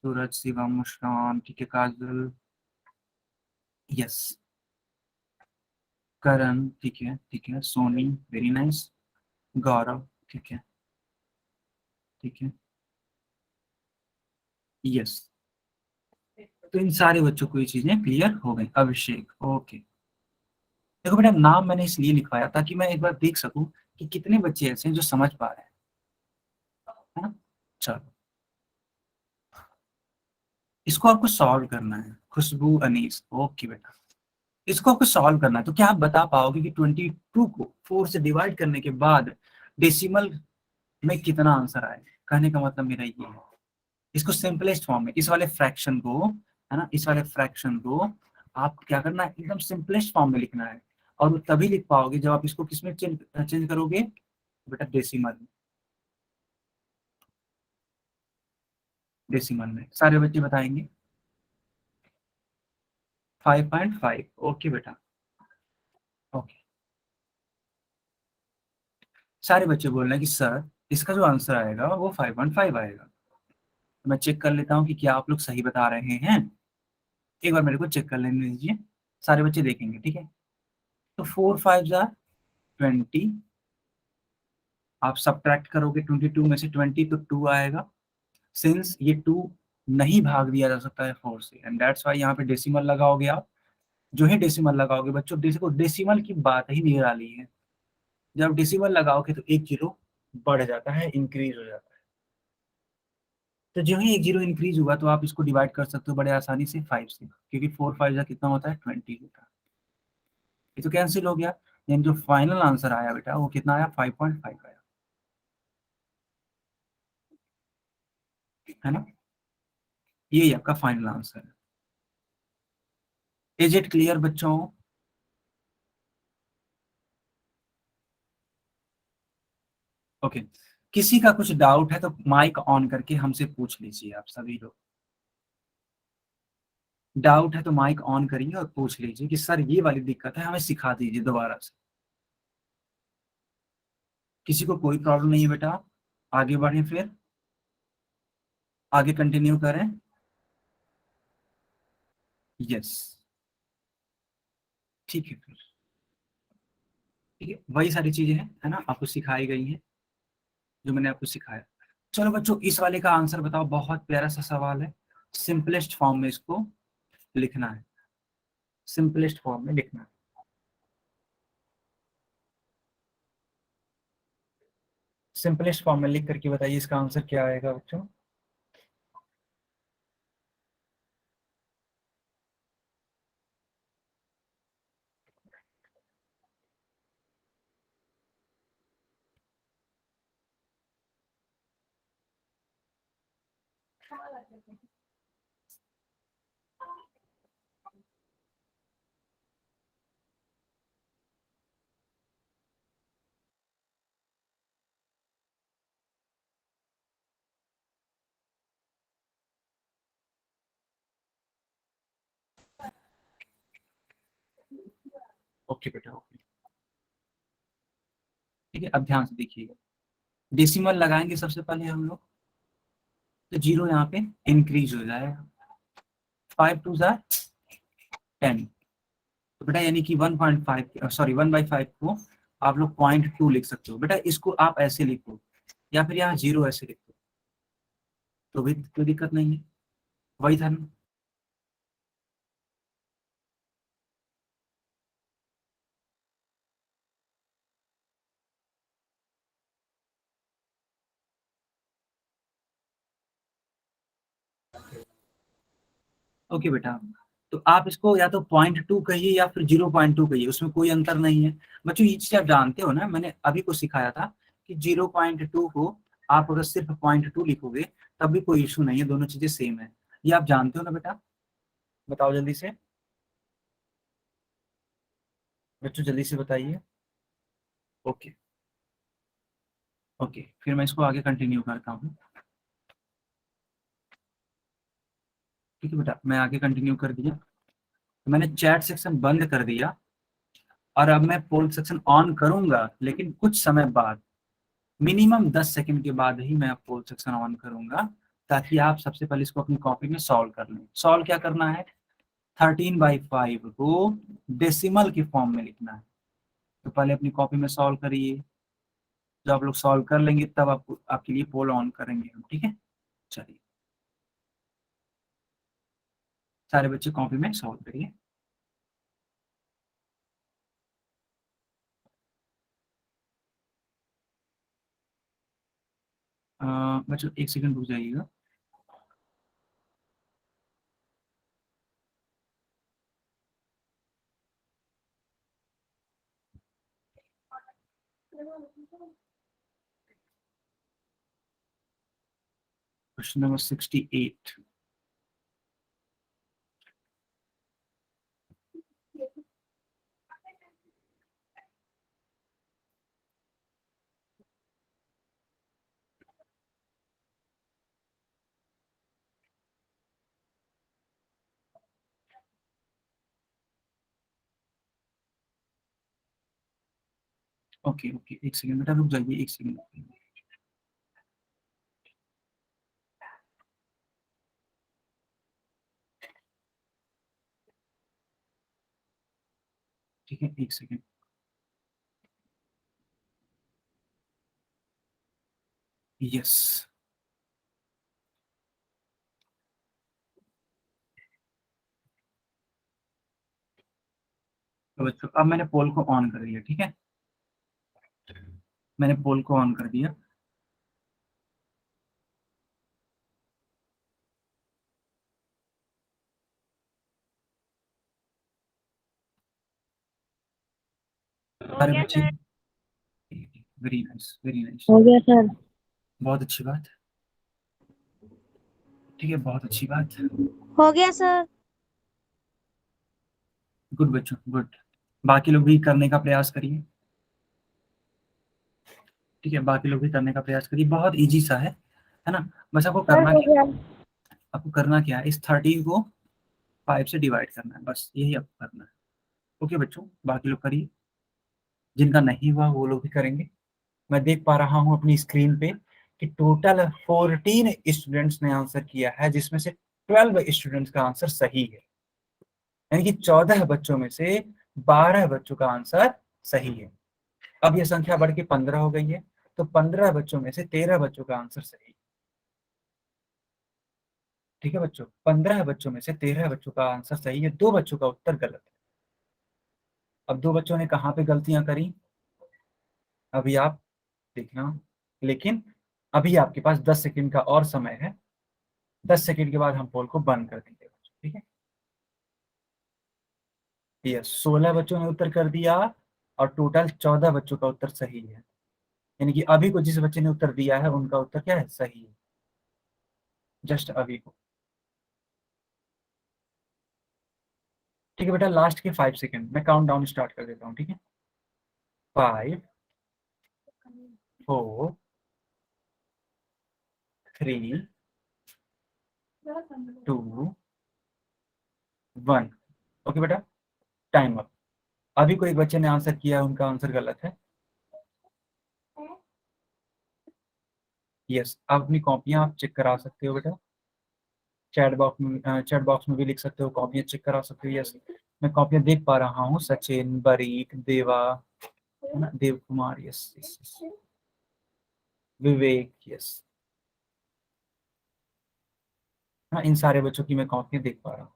A: सूरज, शिवम, मुस्कान, ठीक है, काजल, यस, करण, ठीक है, सोनी, वेरी नाइस, गौरव, ठीक है, ठीक है, यस। तो इन सारे बच्चों को ये चीजें क्लियर हो गई। अभिषेक, ओके। देखो बेटा नाम मैंने इसलिए लिखवाया ताकि मैं एक बार देख सकूं कि कितने बच्चे ऐसे हैं जो समझ पा रहे हैं, है ना। चलो इसको आपको सॉल्व करना है। खुशबू, अनीस, ओके बेटा, इसको आपको सॉल्व करना है। तो क्या आप बता पाओगे कि 22 को 4 से डिवाइड करने के बाद डेसिमल में कितना आंसर आए? कहने का मतलब मेरा ये है, इसको सिंपलेस्ट फॉर्म में, इस वाले फ्रैक्शन को, है ना, इस वाले फ्रैक्शन को आप क्या करना है, एकदम सिंपलेस्ट फॉर्म में लिखना है। और वो तभी लिख पाओगे जब आप इसको किसमें चेंज करोगे बेटा, डेसिमल में। डेसिमल में सारे बच्चे बताएंगे 5.5, ओके बेटा, ओके। सारे बच्चे बोल रहे हैं कि सर इसका जो आंसर आएगा वो 5.5 आएगा। तो मैं चेक कर लेता हूँ कि क्या आप लोग सही बता रहे हैं। एक बार मेरे को चेक कर लेने दीजिए, सारे बच्चे देखेंगे, ठीक है। तो 4 5 जा 20, आप सब्ट्रैक्ट करोगे 22 में से 20 तो 2 आएगा। सिंस ये 2 नहीं भाग दिया जा सकता है 4 से, एंड दैट्स वाई यहाँ पे डेसिमल लगाओगे आप। जो है डेसिमल लगाओगे बच्चों, देखो डेसिमल की बात ही निराली है। जब डेसिमल लगाओगे तो एक जीरो बढ़ जाता है, इंक्रीज हो जाता है। तो जो ही एक जीरो इंक्रीज हुआ तो आप इसको डिवाइड कर सकते हो बड़े आसानी से 5 से, क्योंकि 4 5 का कितना होता है 20 होता है। ये तो कैंसिल हो गया, यानी जो फाइनल आंसर आया बेटा वो कितना आया 5.5 आया, है ना। ये आपका फाइनल आंसर है। इज इट क्लियर बच्चों? ओके, किसी का कुछ डाउट है तो माइक ऑन करके हमसे पूछ लीजिए, आप सभी लोग डाउट है तो माइक ऑन करिए और पूछ लीजिए कि सर ये वाली दिक्कत है, हमें सिखा दीजिए दोबारा से। किसी को कोई प्रॉब्लम नहीं है बेटा? आगे बढ़ें, फिर आगे कंटिन्यू करें। यस, ठीक है फिर, ठीक है, वही सारी चीजें हैं, है ना, आपको सिखाई गई हैं जो मैंने आपको सिखाया। चलो बच्चों, इस वाले का आंसर बताओ, बहुत प्यारा सा सवाल है। सिंपलेस्ट फॉर्म में इसको लिखना है, सिंपलेस्ट फॉर्म में लिखना है। सिंपलेस्ट फॉर्म में लिख करके बताइए इसका आंसर क्या आएगा बच्चों। ओके बेटा, ओके, ठीक है, अब ध्यान से देखिएगा। डेसिमल लगाएंगे सबसे पहले हम लोग, तो जीरो यहाँ पे इंक्रीज हो जाएगा, 5 2 जार 10। तो बेटा यानी कि 1.5, सॉरी 1/5 को आप लोग 0.2 लिख सकते हो बेटा, इसको आप ऐसे लिखो या फिर यहाँ जीरो ऐसे लिखो, तो भी कोई दिक्कत नहीं है, वही था ना। ओके बेटा, तो आप इसको या तो 0.2 कहिए या फिर 0.2 कहिए, उसमें कोई अंतर नहीं है। बच्चों ये चीज आप जानते हो ना, मैंने अभी को सिखाया था कि 0.2 को आप अगर सिर्फ 0.2 लिखोगे तब भी कोई इशू नहीं है, दोनों चीजें सेम है। ये आप जानते हो ना बेटा? बताओ जल्दी से बच्चों, जल्दी से बताइए। ओके, ओके, फिर मैं इसको आगे कंटिन्यू करता हूँ। ठीक है बेटा, मैं आगे कंटिन्यू कर दिया, तो मैंने चैट सेक्शन बंद कर दिया और अब मैं पोल सेक्शन ऑन करूंगा, लेकिन कुछ समय बाद, मिनिमम 10 सेकंड के बाद ही मैं पोल सेक्शन ऑन करूंगा, ताकि आप सबसे पहले इसको अपनी कॉपी में सॉल्व कर लें। सॉल्व क्या करना है, 13/5 को डेसिमल के फॉर्म में लिखना है। तो पहले अपनी कॉपी में सॉल्व करिए, जब आप लोग सॉल्व कर लेंगे तब आपको आपके लिए पोल ऑन करेंगे हम, ठीक है। चलिए सारे बच्चे कॉपी में सॉल्व करिए। बच्चों एक सेकंड रुक जाइएगा। Question number 68। ओके ओके, एक सेकंड बेटा रुक जाइए, एक सेकंड। ठीक है, एक सेकंड। यस, तो बच्चों अब मैंने पोल को ऑन कर दिया, ठीक है। मैंने पोल को ऑन कर दिया। सारे बच्चे, वेरी नाइस वेरी नाइस,
B: हो गया सर।
A: बहुत अच्छी बात। ठीक है, बहुत अच्छी बात।
B: हो गया सर।
A: गुड बच्चों, गुड। बाकी लोग भी करने का प्रयास करिए। ठीक है, बाकी लोग भी करने का प्रयास करिए, बहुत इजी सा है ना। बस आपको
B: सर
A: करना
B: हो
A: क्या,
B: गया।
A: आपको करना क्या है, इस 13 को 5 से डिवाइड करना है, बस यही आपको करना है। ओके बच्चों, बाकी लोग करिए, जिनका नहीं हुआ वो लोग भी करेंगे। मैं देख पा रहा हूँ अपनी स्क्रीन पे कि टोटल 14 स्टूडेंट्स ने आंसर किया है, जिसमें से 12 स्टूडेंट्स का आंसर सही है, यानी कि 14 बच्चों में से 12 बच्चों का आंसर सही है। अब यह संख्या बढ़ के 15 हो गई है, तो 15 बच्चों में से 13 बच्चों का आंसर सही है। ठीक है बच्चों, 15 बच्चों में से 13 बच्चों का आंसर सही है, 2 बच्चों का उत्तर गलत है। अब 2 बच्चों ने कहाँ पे गलतियां करी, अभी आप देखना, लेकिन अभी आपके पास 10 सेकंड का और समय है। 10 सेकंड के बाद हम पोल को बंद कर देंगे। ठीक है, यस, 16 बच्चों ने उत्तर कर दिया और टोटल 14 बच्चों का उत्तर सही है, यानी कि अभी को जिस बच्चे ने उत्तर दिया है उनका उत्तर क्या है, सही है, जस्ट अभी को। ठीक है बेटा, लास्ट के 5 सेकंड मैं काउंट डाउन स्टार्ट कर देता हूँ। ठीक है, 5 4 3 2 1। ओके बेटा, टाइम अप। अभी कोई बच्चे ने आंसर किया है, उनका आंसर गलत है। यस, आप अपनी कॉपियां आप चेक करा सकते हो बेटा, चैट बॉक्स में भी लिख सकते हो, कॉपियां चेक करा सकते हो। यस, मैं कॉपियां देख पा रहा हूँ, सचिन, बरीक, देवा, है ना, Dev Kumar, yes yes yes, विवेक, यस, हाँ, इन सारे बच्चों की मैं कॉपियां देख पा रहा हूँ।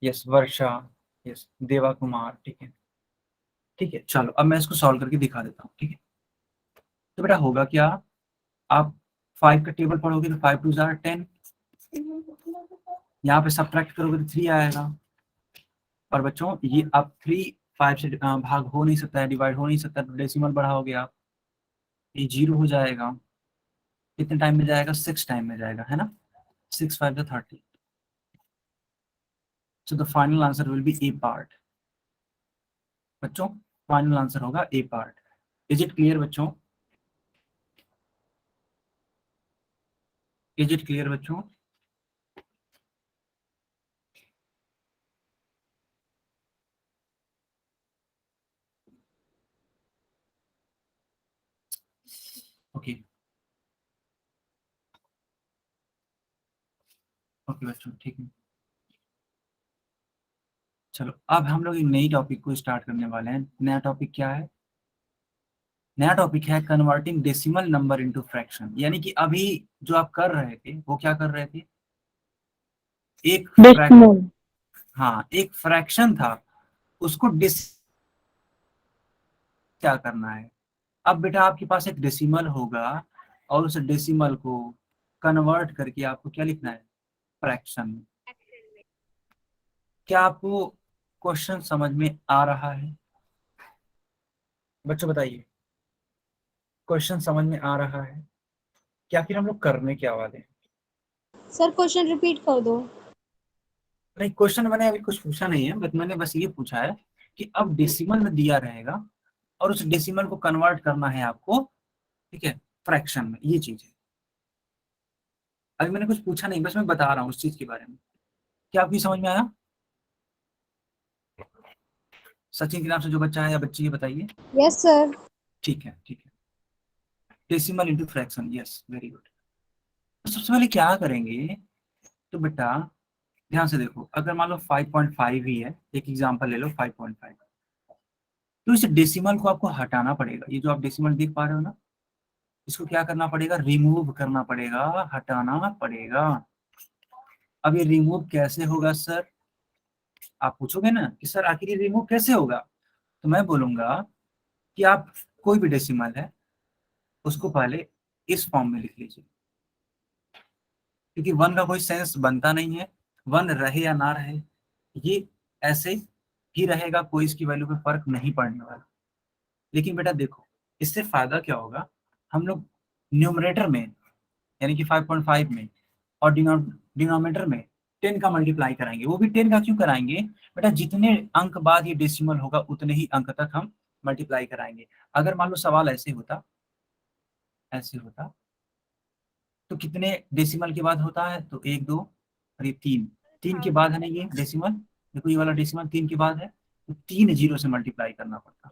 A: यस, वर्षा, यस, देवा कुमार, ठीक है। ठीक है, चलो अब मैं इसको सॉल्व करके दिखा देता हूँ। ठीक है, तो बेटा होगा क्या, आप 5 का टेबल पढ़ोगे तो 5 2 जार 10, यहाँ पे सब्ट्रैक्ट करोगे तो 3 आएगा। और बच्चों ये अब 3 5 से भाग हो नहीं सकता है, डिवाइड हो नहीं सकता, तो डेसिमल बढ़ाओगे आप, ये 0 हो जाएगा। कितने टाइम में जाएगा, 6 टाइम में जाएगा, है ना, 6 5 30। So the final answer will be A part. बच्चों फाइनल आंसर होगा ए पार्ट। इज इट क्लियर बच्चों, इज इट क्लियर बच्चों? ओके ओके बच्चों, ठीक है। चलो अब हम लोग एक नई टॉपिक को स्टार्ट करने वाले हैं। नया टॉपिक क्या है, नया टॉपिक है converting decimal number into fraction. यानी कि अभी जो आप कर रहे थे वो क्या कर रहे थे, एक
B: डेसिमल।
A: हाँ, एक फ्रैक्शन था, उसको डिस क्या करना है। अब बेटा आपके पास एक डेसिमल होगा और उस डेसिमल को कन्वर्ट करके आपको क्या लिखना है, फ्रैक्शन में। क्या आपको क्वेश्चन समझ में आ रहा है बच्चों, बताइए, क्वेश्चन समझ में आ रहा है क्या, फिर हम लोग करने क्या वाले हैं?
B: सर क्वेश्चन रिपीट कर दो।
A: नहीं, क्वेश्चन मैंने अभी कुछ पूछा नहीं है, बट मैंने बस ये पूछा है कि अब डेसिमल में दिया रहेगा और उस डेसिमल को कन्वर्ट करना है आपको, ठीक है, फ्रैक्शन में, ये चीज है। अभी मैंने कुछ पूछा नहीं, बस मैं बता रहा हूँ उस चीज के बारे में। क्या आपकी समझ में आया? सचिन के नाम से जो बच्चा है या बच्ची है बताइए।
B: Yes sir.
A: ठीक है ठीक है, decimal into fraction, yes very good. तो सबसे पहले क्या करेंगे, तो बेटा ध्यान से देखो, अगर मान लो 5.5 ही है, एक एग्जांपल ले लो 5.5, तो इस डेसिमल को आपको हटाना पड़ेगा। ये जो आप डेसिमल देख पा रहे हो ना, इसको क्या करना पड़ेगा, रिमूव करना पड़ेगा, हटाना पड़ेगा। अब ये रिमूव कैसे होगा सर, आप पूछोगे ना कि सर आखिर ये रिमूव कैसे होगा, तो मैं बोलूंगा कि आप कोई भी डेसिमल है उसको पहले इस फॉर्म में लिख लीजिए, क्योंकि 1 का कोई सेंस बनता नहीं है, 1 रहे या ना रहे ये ऐसे ही रहेगा, कोई इसकी वैल्यू पे फर्क नहीं पड़ने वाला। लेकिन बेटा देखो, इससे फायदा क्या होगा, हम लोग न्यूमरेटर में यानी कि 5.5 में और डिनोमिनेटर में 10 का मल्टीप्लाई कराएंगे। वो भी 10 का क्यों कराएंगे बेटा, जितने अंक बाद ये डेसिमल होगा उतने ही अंक तक हम मल्टीप्लाई कराएंगे। अगर मान लो सवाल ऐसे होता तो कितने डेसिमल के बाद होता है, तो 1 2 और ये 3 के बाद है ना ये डेसिमल, देखो ये वाला डेसिमल 3 के बाद है, तो 3 जीरो से मल्टीप्लाई करना पड़ता।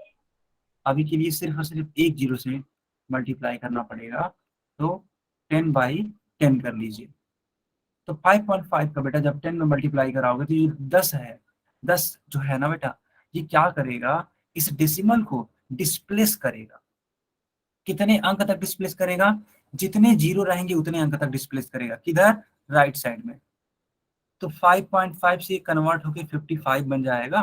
A: अभी के लिए सिर्फ और सिर्फ 1 जीरो से मल्टीप्लाई करना पड़ेगा, तो 10/10 कर लीजिए। तो 5.5 का बेटा जब 10 में मल्टीप्लाई कराओगे तो ये 10 है, 10 जो है ना बेटा ये क्या करेगा, इस डेसिमल को डिस्प्लेस करेगा। कितने अंक तक डिस्प्लेस करेगा, जितने जीरो रहेंगे उतने अंक तक डिस्प्लेस करेगा। किधर, राइट साइड में। तो 5.5 से कन्वर्ट होके 55 बन जाएगा।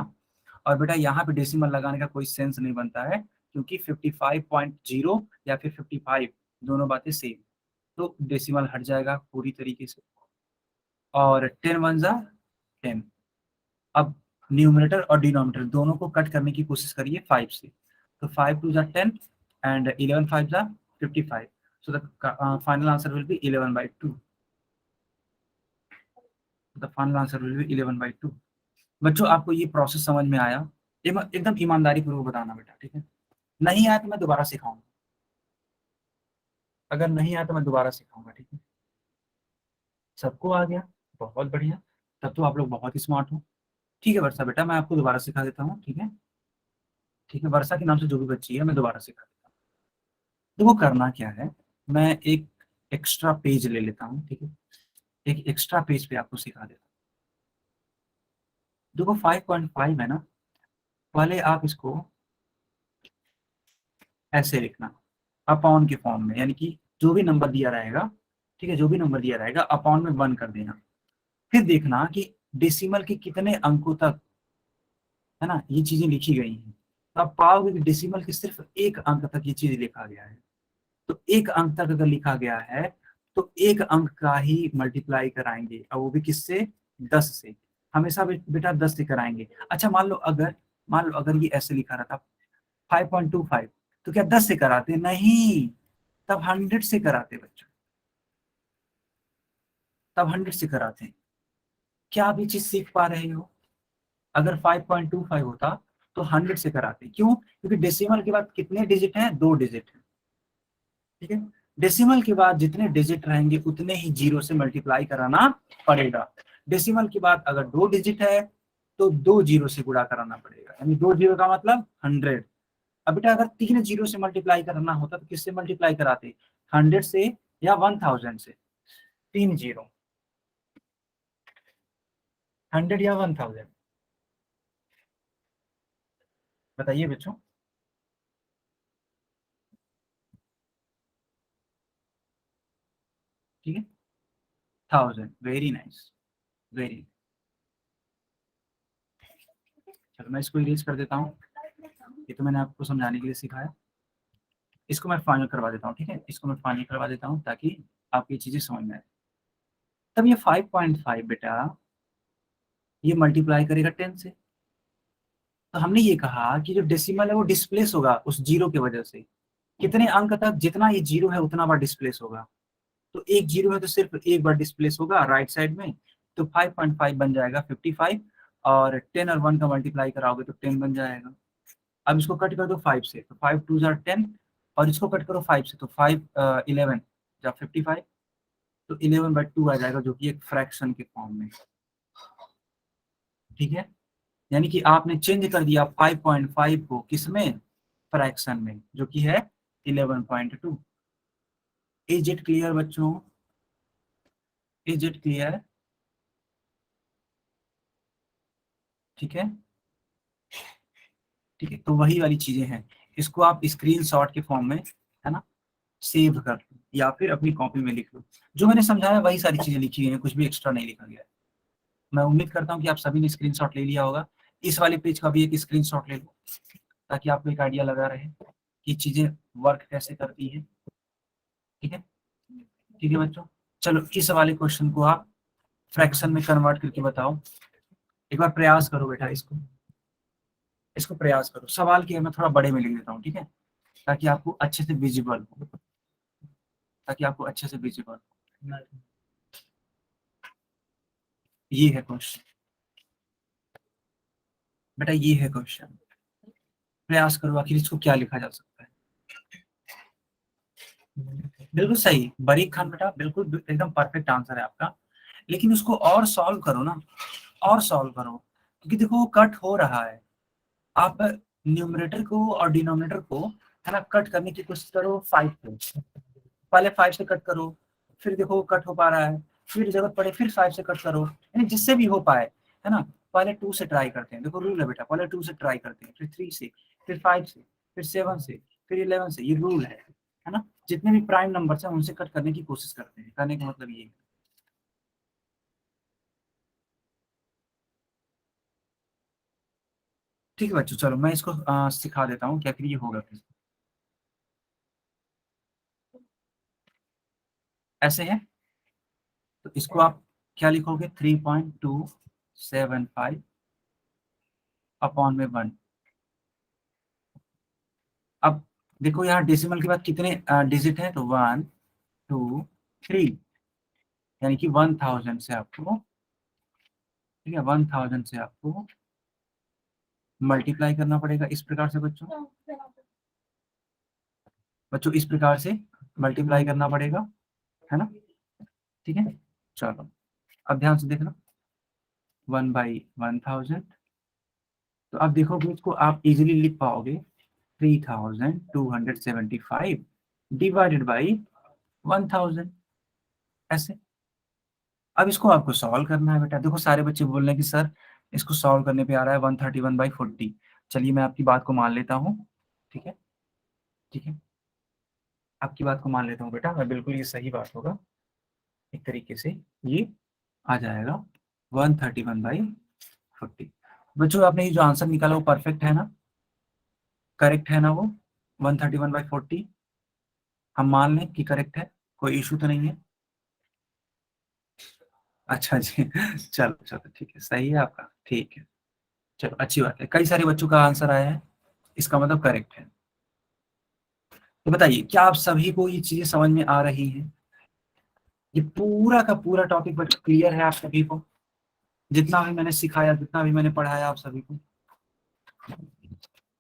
A: और बेटा यहाँ पे डेसिमल लगाने का कोई सेंस नहीं बनता है, क्योंकि 55.0 या फिर 55 दोनों बातें सेम, तो डेसिमल हट जाएगा पूरी तरीके से। और 10 1 जा 10। अब न्यूमरेटर और डिनोमिनेटर दोनों को कट करने की कोशिश करिए 5 से, तो 5 2 जा 10 and 11 5 जा 55, so the final answer will be 11/2. The final answer will be 11/2. बच्चों आपको ये प्रोसेस समझ में आया, एकदम ईमानदारी पूर्वक बताना बेटा, ठीक है। नहीं आया तो मैं दोबारा सिखाऊंगा, अगर नहीं आया तो मैं दोबारा सिखाऊंगा, ठीक है। सबको आ गया, बहुत बढ़िया, तब तो आप लोग बहुत ही स्मार्ट हो। ठीक है वर्षा बेटा, मैं आपको दोबारा सिखा देता हूँ, ठीक है। ठीक है, वर्षा के नाम से जो भी बच्ची है मैं दोबारा सिखा देता हूँ। देखो करना क्या है, मैं एक एक्स्ट्रा पेज ले लेता हूँ, ठीक है। एक एक्स्ट्रा पेज पे आपको सिखा देता हूँ। देखो 5.5 है ना, पहले आप इसको ऐसे लिखना अपॉन के फॉर्म में, यानी कि जो भी नंबर दिया रहेगा, ठीक है, जो भी नंबर दिया रहेगा अपॉन में 1 कर देना। फिर देखना कि डेसिमल के कितने अंकों तक, है ना, ये चीजें लिखी गई हैं। तो आप पाओगे कि डेसिमल के सिर्फ 1 अंक तक ये चीज लिखा गया है। तो 1 अंक तक अगर लिखा गया है तो 1 अंक का ही मल्टीप्लाई कराएंगे, और वो भी किससे, 10 से। हमेशा बेटा 10 से कराएंगे। अच्छा मान लो अगर ये ऐसे लिखा रहता 5.25, तो क्या 10 से कराते, नहीं, तब 100 से कराते बच्चों, तब 100 से कराते हैं। क्या आप ये चीज सीख पा रहे हो, अगर 5.25 होता तो 100 से कराते, क्यों, क्योंकि डेसिमल के बाद कितने डिजिट हैं, 2 डिजिट हैं, ठीक है। डेसिमल के बाद जितने डिजिट रहेंगे उतने ही जीरो से मल्टीप्लाई कराना पड़ेगा। डेसिमल के बाद अगर 2 डिजिट है तो 2 जीरो से गुणा कराना पड़ेगा, यानी 2 जीरो का मतलब 100। अब बेटा अगर 3 जीरो से मल्टीप्लाई करना होता तो किससे मल्टीप्लाई कराते, 100 से या 1000 से, 3 जीरो, 100 या 1000, बताइए बच्चों। ठीक है, 1000, वेरी नाइस, वेरी। चलो मैं इसको इरेज कर देता हूँ, ये तो मैंने आपको समझाने के लिए सिखाया। इसको मैं फाइनल करवा देता हूँ, ठीक है, इसको मैं फाइनल करवा देता हूँ ताकि आपको ये चीजें समझ में आए। तब ये 5.5 बेटा ये मल्टीप्लाई करेगा 10 से, तो हमने ये कहा कि जो डेसिमल है वो डिस्प्लेस होगा उस जीरो की वजह से। कितने अंक तक, जितना ये जीरो है उतना बार डिस्प्लेस होगा। तो 1 जीरो है तो सिर्फ 1 बार डिस्प्लेस होगा राइट साइड में, तो 5.5 बन जाएगा 55, और 10 और 1 का मल्टीप्लाई कराओगे तो 10 बन जाएगा। अब इसको कट कर दो 5 से, तो 5 2 जा 10, और इसको कट करो 5 से, तो 5 11 जा 55, तो 11/2 आ जाएगा, जो कि एक फ्रैक्शन के फॉर्म में, ठीक है। यानी कि आपने चेंज कर दिया 5.5 को किसमें, फ्रैक्शन में, जो कि है 11.2। इज इट क्लियर बच्चों, इज इट क्लियर, ठीक है। ठीक है, तो वही वाली चीजें हैं, इसको आप स्क्रीनशॉट के फॉर्म में, है ना, सेव कर लो या फिर अपनी कॉपी में लिख लो। जो मैंने समझाया वही सारी चीजें लिखी गई हैं, कुछ भी एक्स्ट्रा नहीं लिखा गया है। मैं उम्मीद करता हूँ कि आप सभी ने स्क्रीनशॉट ले लिया होगा। इस वाले पेज का भी एक स्क्रीनशॉट ले लो। ताकि आपको एक आइडिया लगा रहे कि चीजें वर्क कैसे करती है। ठीक है, ठीक है बच्चों, चलो इस वाले क्वेश्चन को आप फ्रैक्शन में कन्वर्ट करके बताओ। एक बार प्रयास करो बेटा, इसको प्रयास करो। सवाल की मैं थोड़ा बड़े में लिख देता हूँ, ठीक है, ताकि आपको अच्छे से विजिबल हो, ताकि आपको अच्छे से विजिबल हो। ये है क्वेश्चन बेटा, ये है क्वेश्चन। प्रयास करो आखिर इसको क्या लिखा जा सकता है। बिल्कुल सही बरीक खान बेटा, बिल्कुल एकदम परफेक्ट आंसर है आपका। लेकिन उसको और सॉल्व करो ना, और सॉल्व करो, क्योंकि देखो कट हो रहा है। आप न्यूमरेटर को और डिनोमिनेटर को है ना कट करने की कोशिश करो 5 से, पहले 5 से कट करो, फिर देखो कट हो पा रहा है, फिर जरूरत पड़े फिर 5 से कट करो, यानी जिससे भी हो पाए, है ना। पहले 2 से ट्राई करते हैं, देखो रूल है बेटा, पहले 2 से ट्राई करते हैं, फिर 3 से, फिर 5 से, फिर 7 से, फिर 11 से, ये रूल है ना। जितने भी प्राइम नंबर हैं उनसे कट करने की कोशिश करते हैं, करने का मतलब ये है। ठीक है बच्चों, चलो मैं इसको सिखा देता हूँ क्या फिर ये होगा कैसे। ऐसे है, तो इसको आप क्या लिखोगे, 3.275 अपॉन में 1। अब देखो यहाँ डेसिमल के बाद कितने डिजिट है, तो 1 2 3, यानी कि 1000 से आपको, ठीक है, 1000 से आपको मल्टीप्लाई करना पड़ेगा इस प्रकार से बच्चों। बच्चों इस प्रकार से मल्टीप्लाई करना पड़ेगा, है ना। ठीक है, चलो अब ध्यान से देखना, 1/1000। तो अब देखोगे इसको आप इजीली लिख पाओगे 3275 डिवाइडेड बाई 1000, ऐसे। अब इसको आपको सॉल्व करना है बेटा। देखो सारे बच्चे बोल रहे हैं कि सर इसको सॉल्व करने पे आ रहा है 131/40। चलिए मैं आपकी बात को मान लेता हूँ, ठीक है, ठीक है, आपकी बात को मान लेता हूँ बेटा, मैं बिल्कुल ये सही बात होगा, एक तरीके से ये आ जाएगा 131/40। बच्चों आपने ये जो आंसर निकाला वो परफेक्ट है ना, करेक्ट है ना वो 131/40, हम मान लें कि करेक्ट है, कोई इशू तो नहीं है। अच्छा जी चलो चलो ठीक है, सही है आपका, ठीक है, चलो अच्छी बात है, कई सारे बच्चों का आंसर आया है, इसका मतलब करेक्ट है। तो बताइए क्या आप सभी को ये चीजें समझ में आ रही हैं? ये पूरा का पूरा टॉपिक बच्चों क्लियर है आप सभी को? जितना भी मैंने सिखाया, जितना भी मैंने पढ़ाया, आप सभी को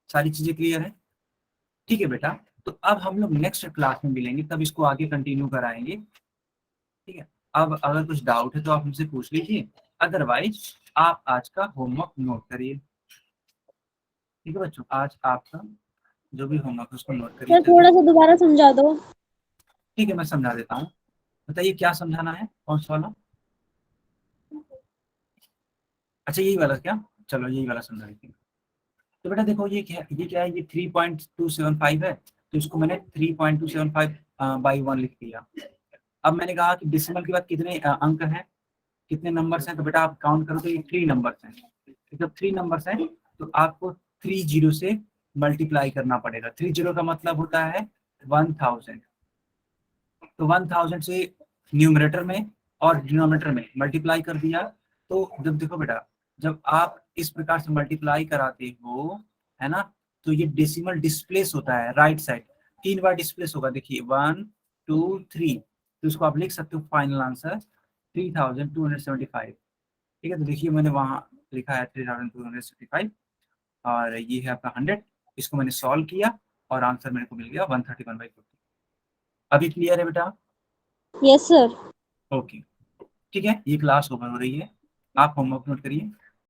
A: सारी चीजें क्लियर है? ठीक है बेटा, तो अब हम लोग नेक्स्ट क्लास में मिलेंगे, तब इसको आगे कंटिन्यू कराएंगे। ठीक है, अब अगर कुछ डाउट है तो आप हमसे पूछ लीजिए, अदरवाइज आप आज का होमवर्क नोट करिए। ठीक है बच्चों, आज आपका जो भी होमवर्क उसको नोट करिए।
B: सर थोड़ा सा दोबारा समझा दो।
A: ठीक है, मैं समझा देता हूँ। बताइए क्या समझाना है, कौन सा वाला? अच्छा यही वाला क्या, चलो यही वाला समझा देती हूँ। तो बेटा देखो ये क्या है, ये 3.275 है, तो इसको मैंने 3.275/1 लिख दिया। अब मैंने कहा कि डेसिमल के बाद कितने अंक हैं, कितने नंबर्स हैं, तो बेटा आप काउंट करो तो ये 3 नंबर्स हैं। जब 3 नंबर्स हैं तो आपको 3 जीरो से मल्टीप्लाई करना पड़ेगा। 3 जीरो का मतलब होता है 1000, तो 1000 से न्यूमरेटर में और डिनोमिनेटर में मल्टीप्लाई कर दिया। तो जब देखो बेटा, जब आप इस प्रकार से मल्टीप्लाई कराते हो, है ना, तो ये डेसिमल डिस्प्लेस होता है राइट साइड, 3 बार डिस्प्लेस होगा। देखिए 1 2 3, तो इसको आप लिख सकते हो फाइनल आंसर 3275। ठीक है, तो देखिए मैंने वहां लिखा है 3275 और ये है आपका 100। इसको मैंने सॉल्व किया और आंसर मेरे को मिल गया 131/40। अभी क्लियर है बेटा?
B: Yes sir.
A: ओके, ठीक है, ये क्लास ओवर हो रही है, आप होमवर्क नोट करिए।